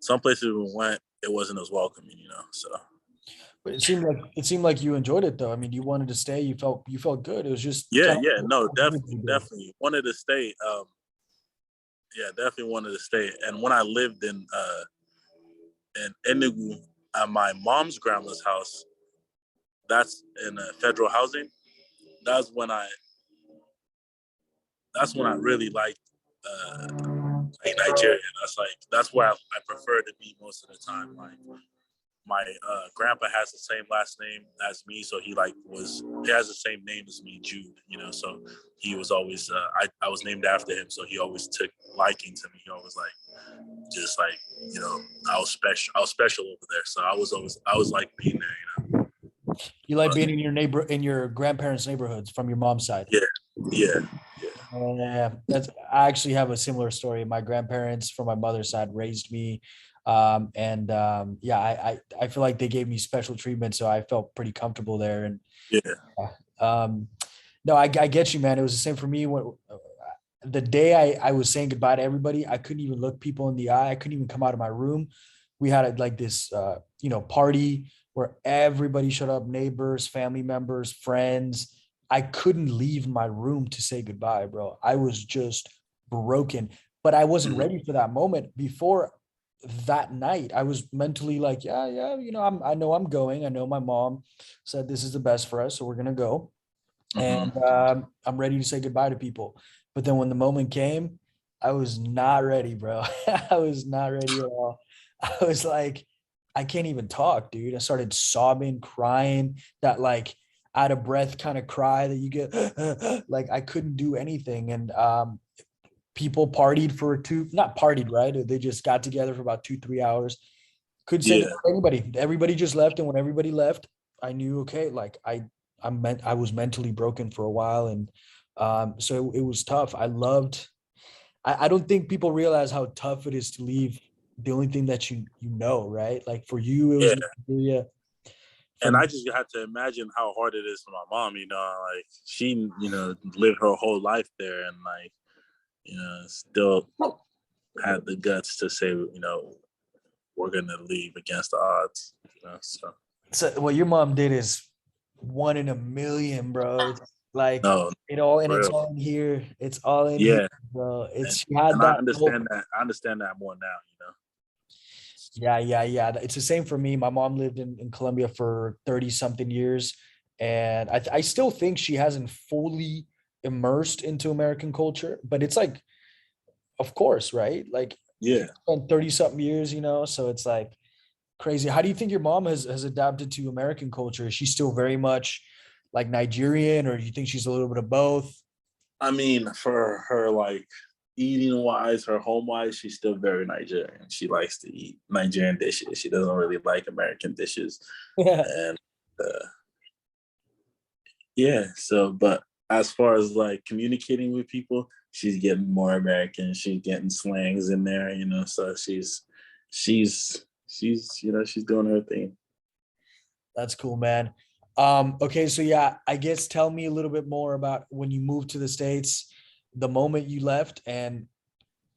some places we went, it wasn't as welcoming. So But it seemed like you enjoyed it though. I mean, you wanted to stay. You felt good. It was just yeah, kind yeah, no, of definitely wanted to stay. Yeah, definitely wanted to stay. And when I lived in Enugu at my mom's grandma's house, that's in federal housing. That's when I that's when I really like Nigeria. That's where I prefer to be most of the time. Like my grandpa has the same last name as me, so he has the same name as me, Jude. So he was always I was named after him, so he always took liking to me. He always just I was special over there, so I was like being there. You like But being in your grandparents' neighborhoods from your mom's side. yeah, yeah, yeah, Yeah, I actually have a similar story. My grandparents from my mother's side raised me, and yeah, I feel like they gave me special treatment, so I felt pretty comfortable there. And yeah. um, no, I get you, man. It was the same for me when the day I was saying goodbye to everybody. I couldn't even look people in the eye. I couldn't even come out of my room. We had like this, party where everybody showed up, neighbors, family members, friends. I couldn't leave my room to say goodbye, bro. I was just broken, but I wasn't Mhm. ready for that moment. Before that night, I was mentally like, yeah, yeah, I know I'm going. I know my mom said this is the best for us, so we're gonna go, and Mhm. I'm ready to say goodbye to people. But then when the moment came, I was not ready, bro. I was not ready at all. I was like, I can't even talk, dude. I started sobbing, crying, that like out of breath kind of cry that you get like I couldn't do anything. And people partied for not partied, right? They just got together for about 2, 3 hours. Couldn't say Yeah, goodbye to anybody. Everybody just left. And when everybody left, I knew, okay, like I was mentally broken for a while. And so it was tough. I don't think people realize how tough it is to leave the only thing that you know, right? Like for you, it was yeah. Nigeria. For And me, I just had to imagine how hard it is for my mom. Like she, lived her whole life there, and still had the guts to say, we're gonna leave against the odds. So so what your mom did is one in a million, bro. It's like no, and for it's real. all in here. It's all in here, Yeah, bro. and It's she had and I that hope. understand that. I understand that more now. Yeah, yeah, yeah. It's the same for me. My mom lived in Colombia for 30 something years. And I still think she hasn't fully immersed into American culture, but it's like, of course, right? Like you Yeah. spent 30 something years, so it's like crazy. How do you think your mom has adapted to American culture? Is she still very much like Nigerian, or do you think she's a little bit of both? I mean, for her, eating wise, her home wise, she's still very Nigerian. She likes to eat Nigerian dishes. She doesn't really like American dishes, Yeah. and uh, yeah. So, but as far as communicating with people, she's getting more American. She's getting slangs in there, So she's doing her thing. That's cool, man. Okay, so yeah, I guess tell me a little bit more about when you moved to the States, the moment you left, and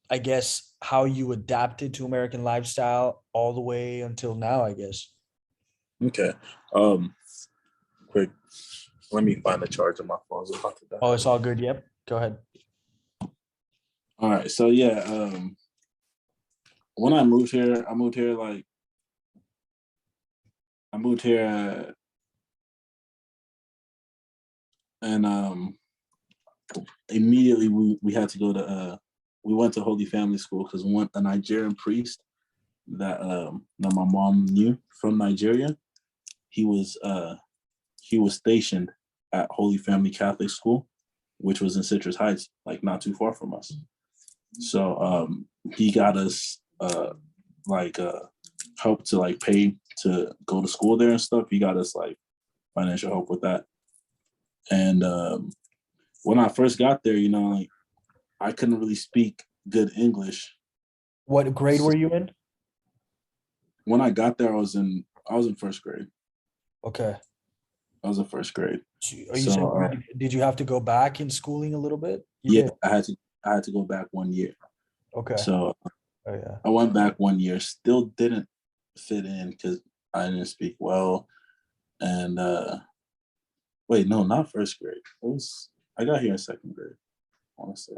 I guess how you adapted to American lifestyle all the way until now, I guess. Okay. Um. Quick. Let me find the charge on my phone. It's about to die. Oh, it's all good. Yep. Go ahead. All right. So yeah. When I moved here, I moved here and immediately we had to go to we went to Holy Family School because a Nigerian priest that my mom knew from Nigeria, he was stationed at Holy Family Catholic School, which was in Citrus Heights, like not too far from us. So he got us help to like pay to go to school there and stuff. He got us like financial help with that. And when I first got there, like I couldn't really speak good English. What grade were you in? When I got there, I was in first grade. Okay. I was in first grade. Are you saying did you have to go back in schooling a little bit? Yeah, did. I had to go back 1 year. Okay. So oh, yeah. I went back 1 year, still didn't fit in because I didn't speak well. And wait, no, not first grade. I got here in second grade, I want to say.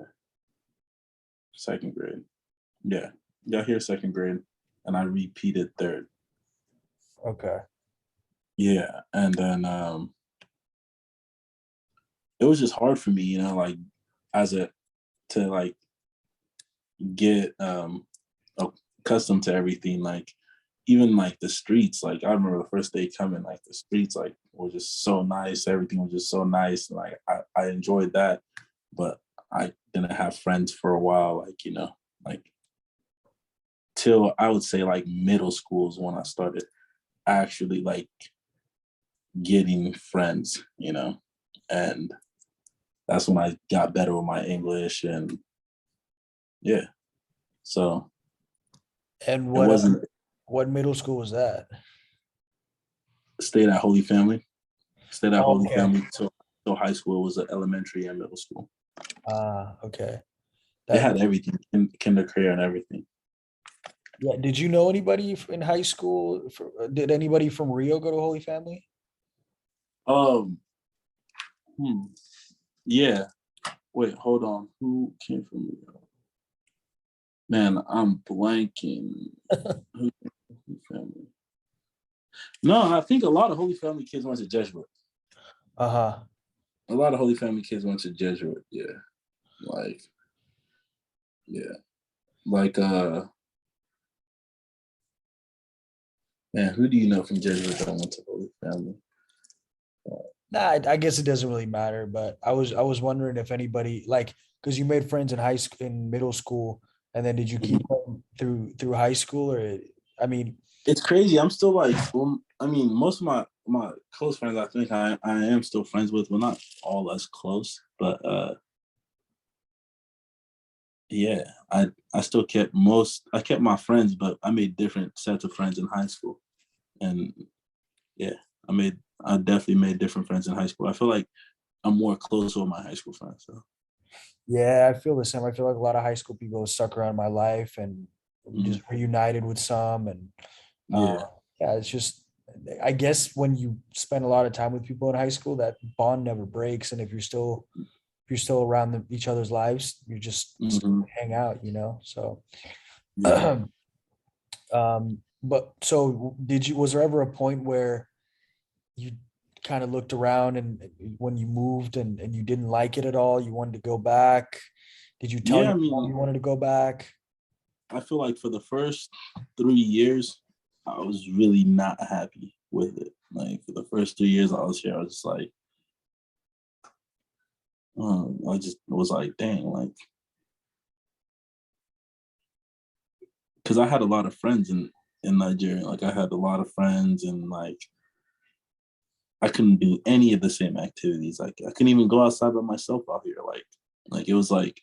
Second grade. Yeah. Got here second grade and I repeated third. Okay. Yeah. And then it was just hard for me, like to like get accustomed to everything. Like even like the streets, like I remember the first day coming, like the streets like were just so nice. Everything was just so nice. And like I enjoyed that, but I didn't have friends for a while, like till I would say like middle school is when I started actually like getting friends, and that's when I got better with my English. And yeah, so and it wasn't what middle school was that? Stayed at Holy Family. Stayed at Holy Okay. Family till high school. It was an elementary and middle school. Okay. They had everything, kindergarten and everything. Yeah. Did you know anybody in high school? Did anybody from Rio go to Holy Family? Yeah. Wait, hold on. Who came from Rio? Man, I'm blanking. Who family? No, I think a lot of Holy Family kids went to Jesuit. Uh-huh. A lot of Holy Family kids went to Jesuit. Yeah. Man, who do you know from Jesuit that went to Holy Family? Nah, I guess it doesn't really matter, but I was wondering if anybody because you made friends in middle school, and then did you keep them through high school, or I mean, it's crazy. I'm still like, most of my close friends, I think I am still friends with. We're not all as close, but yeah, I still kept my friends, but I made different sets of friends in high school, and yeah, I definitely made different friends in high school. I feel like I'm more close with my high school friends. So. Yeah, I feel the same. I feel like a lot of high school people stuck around my life and just reunited with some, and yeah, it's just, I guess when you spend a lot of time with people in high school, that bond never breaks, and if you're still around each other's lives, you just hang out, So, Yeah. but so was there ever a point where you kind of looked around and when you moved and you didn't like it at all, you wanted to go back? Did you tell your mom you wanted to go back? I feel like for the first 3 years, I was really not happy with it. Like for the first 3 years I was here, I was just like, I just was like, dang, like, because I had a lot of friends in Nigeria. Like I had a lot of friends, and like I couldn't do any of the same activities. Like I couldn't even go outside by myself out here. Like it was like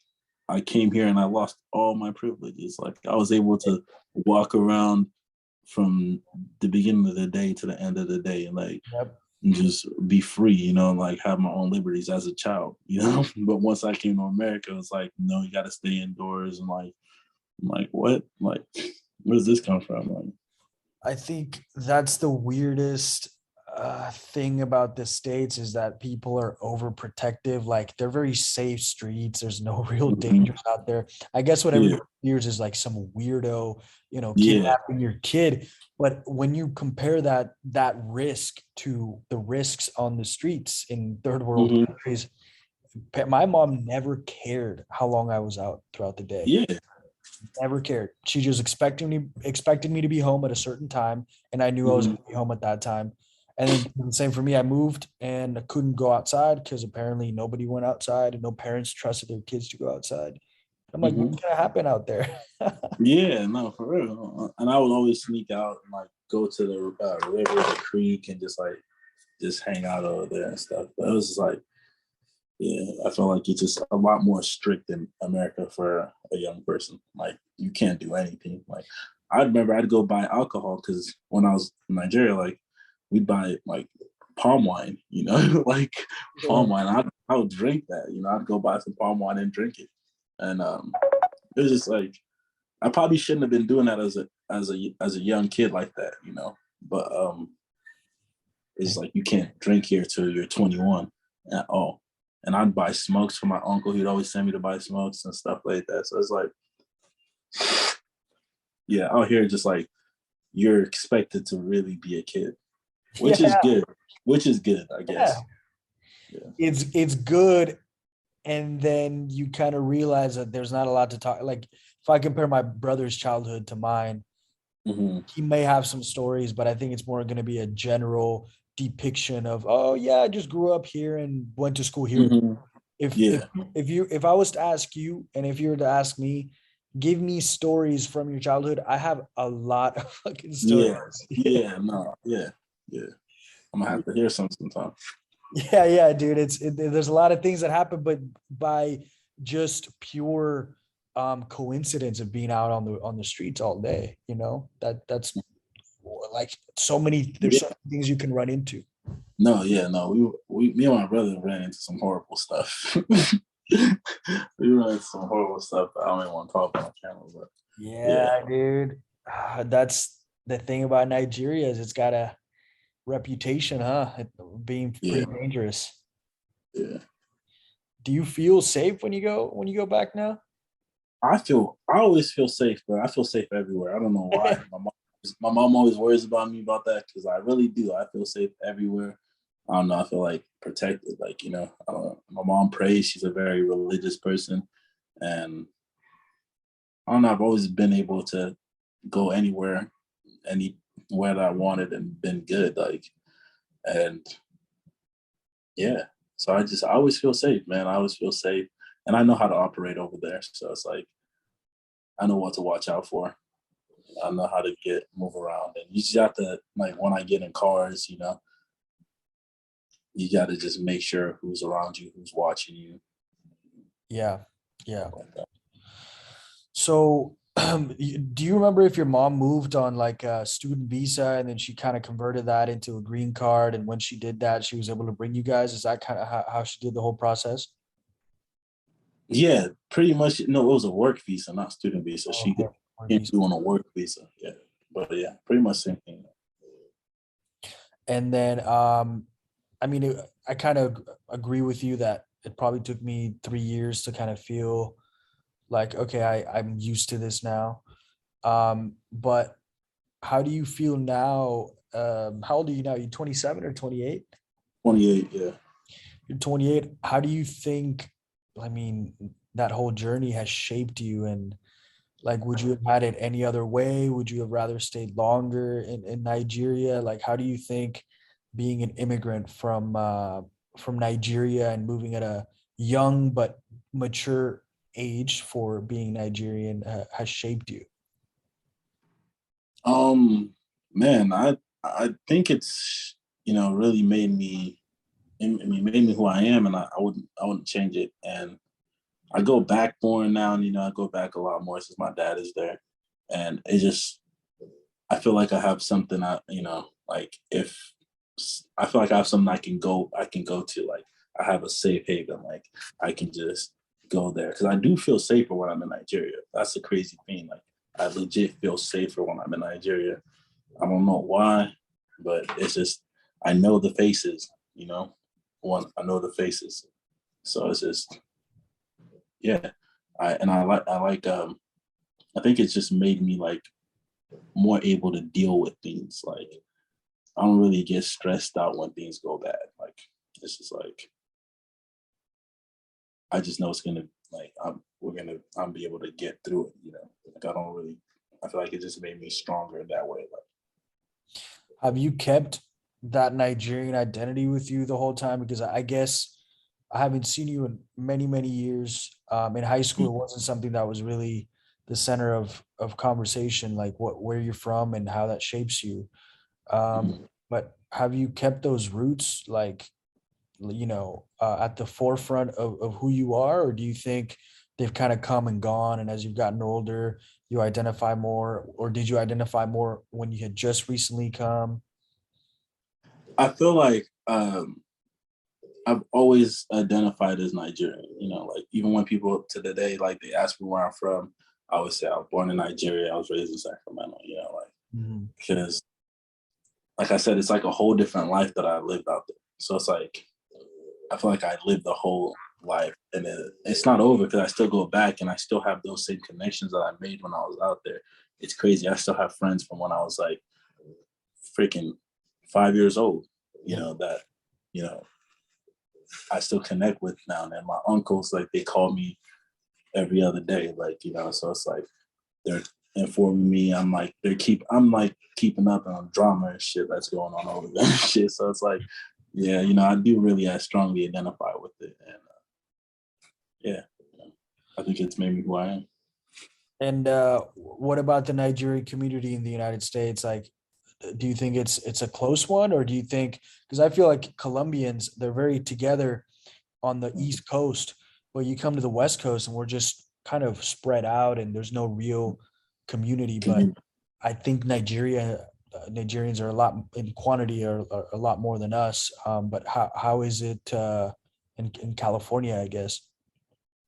I came here and I lost all my privileges. Like I was able to walk around from the beginning of the day to the end of the day, and like and just be free, like have my own liberties as a child, But once I came to America, it was like, no, you got to stay indoors, and like, I'm like, what? Like, where does this come from? Like, I think that's the weirdest thing about the States, is that people are overprotective. Like they're very safe streets. There's no real dangers out there. I guess what everybody fears is like some weirdo, kidnapping your kid. But when you compare that risk to the risks on the streets in third world countries, My mom never cared how long I was out throughout the day. Yeah. Never cared. She just expected me to be home at a certain time, and I knew I was Hmm. going to be home at that time. And then the same for me. I moved and I couldn't go outside because apparently nobody went outside, and no parents trusted their kids to go outside. I'm like, Hmm. what's gonna happen out there? Yeah, no, for real. And I would always sneak out and like go to the river, the creek, and just hang out over there and stuff. But it was just like, yeah, I feel like it's just a lot more strict in America for a young person. Like you can't do anything. Like I remember I'd go buy alcohol because when I was in Nigeria, like we'd buy like palm wine, like palm wine. I would drink that, I'd go buy some palm wine and drink it. And it was just like I probably shouldn't have been doing that as a young kid like that. But it's like you can't drink here till you're 21 at all. And I'd buy smokes for my uncle. He'd always send me to buy smokes and stuff like that. So it's like, yeah, out here, just like you're expected to really be a kid, which is Yeah, good. Which is good, I yeah. guess. Yeah. It's good, and then you kind of realize that there's not a lot to talk. Like if I compare my brother's childhood to mine, Hmm. he may have some stories, but I think it's more going to be a general depiction of, oh yeah, I just grew up here and went to school here. Hmm. If if Yeah. if I was to ask you, and if you were to ask me, give me stories from your childhood, I have a lot of fucking stories. Yeah. Yeah. No. Yeah. Yeah. I'm gonna have to hear some sometime. Yeah, dude. There's a lot of things that happen, but by just pure coincidence of being out on the streets all day, that's like so many. There's Yeah. so many things you can run into. No. Yeah. No. Me and my brother ran into some horrible stuff. We ran into some horrible stuff. I don't even want to talk about on camera, but yeah. Yeah, dude. That's the thing about Nigeria is it's got a reputation, huh? Being Yeah. pretty dangerous. Yeah. Do you feel safe when you go back now? I always feel safe, bro. I feel safe everywhere. I don't know why. My mom always worries about me about that because I really do. I feel safe everywhere. I don't know. I feel like protected. Like, I don't know. My mom prays. She's a very religious person. And I don't know. I've always been able to go anywhere that I wanted and been good. Like, and yeah. So I always feel safe, man. I always feel safe. And I know how to operate over there. So it's like, I know what to watch out for. I know how to move around, and you just have to like when I get in cars, you got to just make sure who's around you, who's watching you, Yeah, yeah. stuff like that. So, do you remember if your mom moved on like a student visa and then she kind of converted that into a green card? And when she did that, she was able to bring you guys. Is that kind of how she did the whole process? Yeah, pretty much. No, it was a work visa, not student visa. Oh, She okay. Work came visa. through on a work visa. Yeah, but yeah, pretty much same thing. And then, I mean, I kind of agree with you that it probably took me 3 years to kind of feel like, okay, I'm used to this now. But how do you feel now? How old are you now? You 27 or 28? 28. Yeah. You're 28. How do you think, I mean, that whole journey has shaped you? And like, would you have had it any other way? Would you have rather stayed longer in Nigeria? Like, how do you think being an immigrant from Nigeria and moving at a young but mature age for being Nigerian has shaped you? Um, man, I think it's really made me. I mean, made me who I am, and I wouldn't change it. And I go back more now, and I go back a lot more since my dad is there, and it just I feel like I have something like if I feel like I have something I can go to, like I have a safe haven, like I can just go there because I do feel safer when I'm in Nigeria. That's the crazy thing. Like I legit feel safer when I'm in Nigeria. I don't know why, but it's just I know the faces, One I know the faces. So it's just yeah. I think it's just made me like more able to deal with things. Like I don't really get stressed out when things go bad. Like it's just like I just know it's gonna like I'm be able to get through it. Like I feel like it just made me stronger in that way. Like Have you kept that Nigerian identity with you the whole time? Because I guess I haven't seen you in many, many years. In high school, it wasn't something that was really the center of conversation, like where you're from and how that shapes you. mhm. But have you kept those roots, like at the forefront of who you are, or do you think they've kind of come and gone, and as you've gotten older, you identify more, or did you identify more when you had just recently come? I feel like I've always identified as Nigerian. Like even when people to the day like they ask me where I'm from, I always say I was born in Nigeria. I was raised in Sacramento. Like Mhm. because like I said, it's like a whole different life that I lived out there. So it's like I feel like I lived the whole life, and it's not over because I still go back and I still have those same connections that I made when I was out there. It's crazy. I still have friends from when I was like freaking 5 years old. That you know I still connect with now. And my uncles, like they call me every other day, like so it's like they're informing me. I'm like keeping up on drama and shit that's going on over there and shit. So it's like, yeah, I do really strongly identify with it, and yeah, I think it's made me who I am. And what about the Nigerian community in the United States? Like, do you think it's a close one, or do you think, because I feel like Colombians, they're very together on the East Coast, but you come to the West Coast and we're just kind of spread out and there's no real community. But Community. I think Nigerians are a lot in quantity, are a lot more than us. But how is it in California, I guess?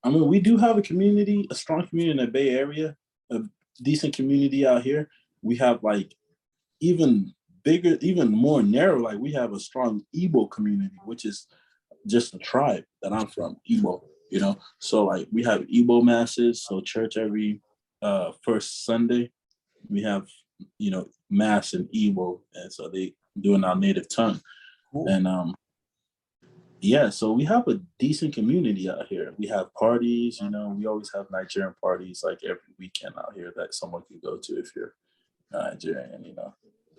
I mean, we do have a strong community in the Bay Area, a decent community out here. We have like even bigger, even more narrow. Like we have a strong Igbo community, which is just a tribe that I'm from, Igbo. So like we have Igbo masses, so church every first Sunday. We have mass in Igbo, and so they do in our native tongue. Cool. And yeah, so we have a decent community out here. We have parties, we always have Nigerian parties like every weekend out here that someone can go to if you're Nigerian.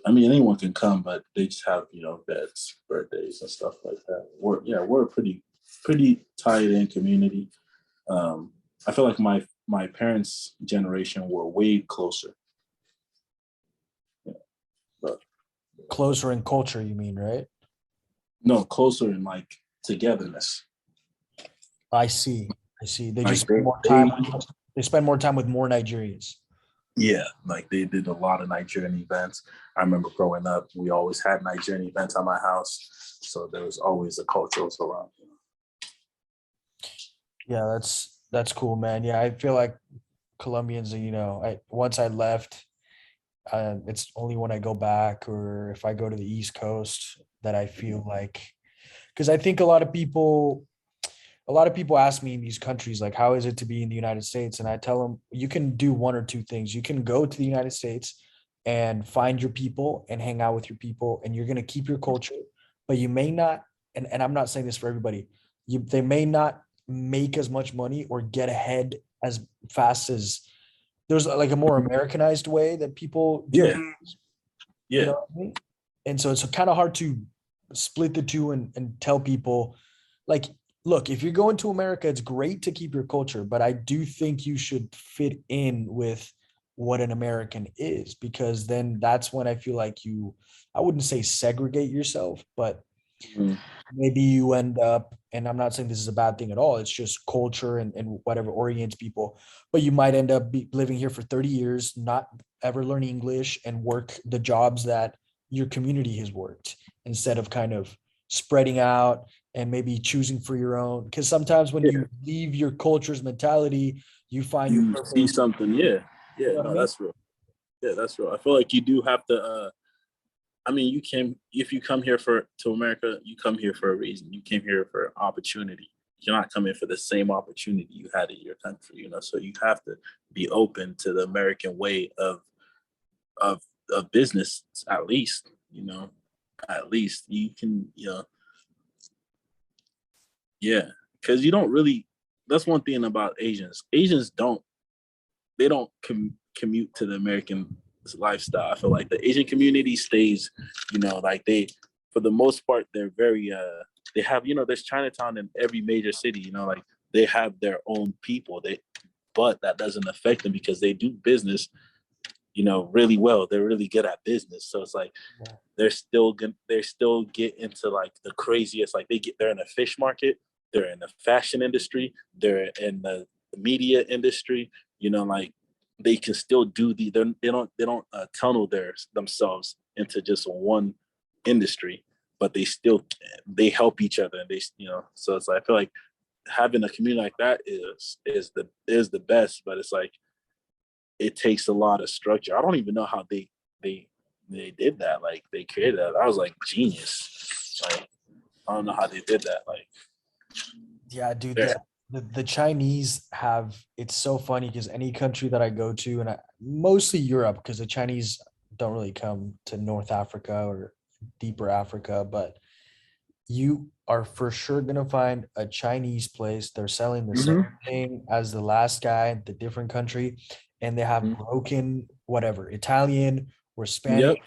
I mean, anyone can come, but they just have, beds, birthdays and stuff like that. We're a pretty tied in community. I feel like my parents' generation were way closer. But Closer in culture, you mean, right? no, closer in like togetherness. I see. I see. They just Like spend more time. They spend more time with more Nigerians. yeah, like they did a lot of Nigerian events. I remember growing up, we always had Nigerian events at my house, so there was always a cultural around. Yeah, that's cool, man. Yeah, I feel like Colombians, I once I left, it's only when I go back or if I go to the East Coast that I feel like, because I think a lot of people ask me in these countries, like, how is it to be in the United States? And I tell them, you can do one or two things. You can go to the United States and find your people and hang out with your people, and you're going to keep your culture, but you may not, and I'm not saying this for everybody, they may not make as much money or get ahead as fast as there's like a more Americanized way that people do Yeah, things, you yeah, know what I mean? And so it's kind of hard to split the two and tell people, like, look, if you're going to America, it's great to keep your culture, but I do think you should fit in with what an American is, because then that's when I feel like I wouldn't say segregate yourself, but mhm, maybe you end up, and I'm not saying this is a bad thing at all, it's just culture and whatever orients people, but you might end up living here for 30 years, not ever learn English and work the jobs that your community has worked, instead of kind of spreading out and maybe choosing for your own. Because sometimes when yeah. you leave your culture's mentality, you find your You see purpose. something, yeah, You yeah. know what I No, mean? that's real. Yeah, that's real. I feel like you do have to. I mean, you can if you come here to America, you come here for a reason. You came here for opportunity. You're not coming for the same opportunity you had in your country, So you have to be open to the American way of of business, at least. At least you can, yeah, because you don't really. that's one thing about Asians. Asians don't commute to the American lifestyle. I feel like the Asian community stays, like they, for the most part, they're very they have, there's Chinatown in every major city, like they have their own people. But that doesn't affect them because they do business, really well. They're really good at business. So it's like they're still get into like the craziest, like they're in a fish market, they're in the fashion industry, they're in the media industry, like they can still do they don't tunnel themselves into just one industry, but they help each other, and so it's like I feel like having a community like that is the best, but it's like it takes a lot of structure. I don't even know how they did that. Like they created that. I was like genius. Like I don't know how they did that. Like Yeah, dude, the Chinese have, it's so funny because any country that I go to, and mostly Europe, because the Chinese don't really come to North Africa or deeper Africa, but you are for sure gonna find a Chinese place. They're selling the same thing as the last guy, the different country, and they have broken whatever Italian or Spanish, yep.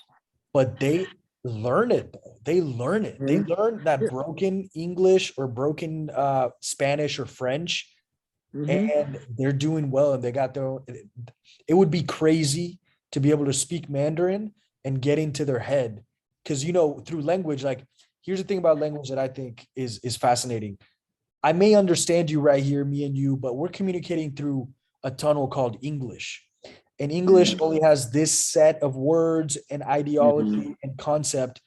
but they learn it. They learn it. They learn that broken English or broken Spanish or French, and they're doing well. And they got their own. It would be crazy to be able to speak Mandarin and get into their head, because through language, like here's the thing about language that I think is fascinating. I may understand you right here, me and you, but we're communicating through a tunnel called English. And English only has this set of words and ideology and concept.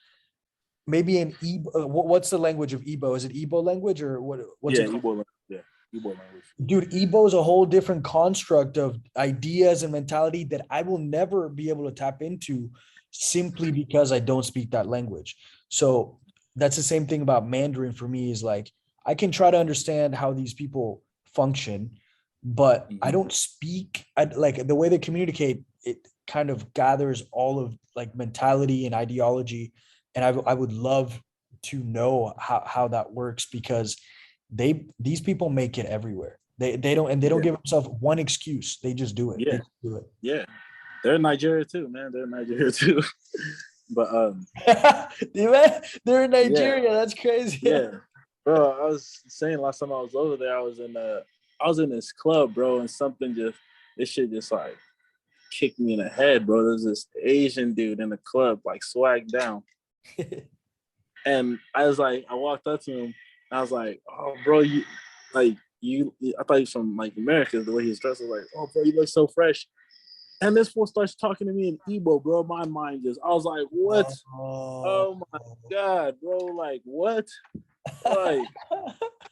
Maybe in Igbo, what's the language of Igbo? Is it Igbo language or what's it called? Igbo language. Yeah, Igbo language. Dude, Igbo is a whole different construct of ideas and mentality that I will never be able to tap into simply because I don't speak that language. So that's the same thing about Mandarin for me, is like I can try to understand how these people function, but I don't speak. Like the way they communicate, it kind of gathers all of like mentality and ideology. And I would love to know how that works, because these people make it everywhere. They don't give themselves one excuse. They just do it. Yeah. They just do it. Yeah. They're in Nigeria too, man. They're in Nigeria too. But they're in Nigeria. That's crazy. Yeah. Bro, I was saying last time I was over there, I was in this club, bro, and this shit just like kicked me in the head, bro. There's this Asian dude in the club, like swagged down. And I walked up to him, and I was like, oh, bro, I thought he was from like America, the way he was dressed. I was like, oh, bro, you look so fresh. And this fool starts talking to me in Igbo, bro. My mind I was like, what? Oh my God, bro. Like, what? Like,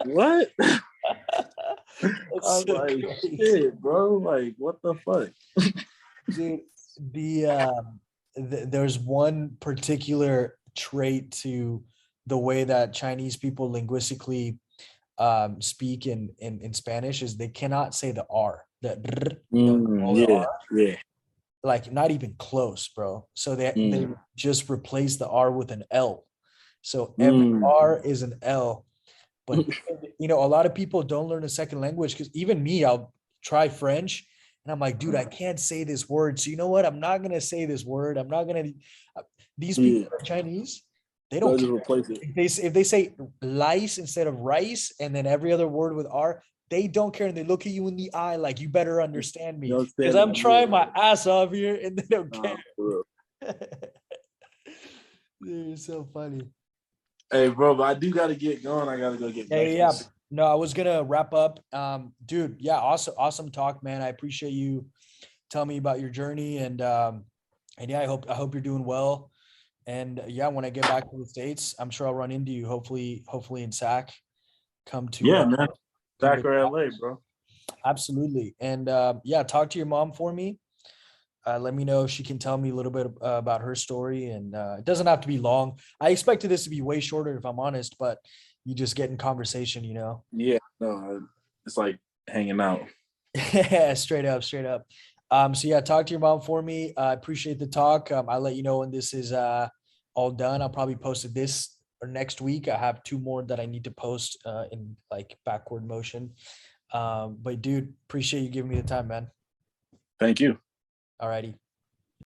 what? I was so like, crazy. Shit, bro. Like, what the fuck? Dude, there's one particular trait to the way that Chinese people linguistically speak in Spanish, is they cannot say the R. The R. Yeah. Like not even close, bro. So they just replace the R with an L. So every R is an L. But a lot of people don't learn a second language, because even me, I'll try French and I'm like, dude, I can't say this word. So you know what? I'm not gonna say this word. I'm not gonna. These people are Chinese. They don't care. Replace it. If they say lice instead of rice, and then every other word with R, they don't care, and they look at you in the eye like you better understand me, because I'm trying my ass off here, and they don't care. Dude, it's so funny. Hey, bro, but I do gotta get going. I gotta go get breakfast. Yeah. No, I was gonna wrap up. Dude, yeah, awesome talk, man. I appreciate you telling me about your journey, and yeah, I hope you're doing well. And yeah, when I get back to the States, I'm sure I'll run into you. Hopefully in SAC. Come to man. SAC or LA, bro. Absolutely. And yeah, talk to your mom for me. Let me know if she can tell me a little bit about her story. And it doesn't have to be long. I expected this to be way shorter, if I'm honest, but you just get in conversation, Yeah, no, it's like hanging out. Straight up. So yeah, talk to your mom for me. I appreciate the talk. I'll let you know when this is all done. I'll probably post it this or next week. I have 2 more that I need to post in like backward motion. But dude, appreciate you giving me the time, man. Thank you. Alrighty.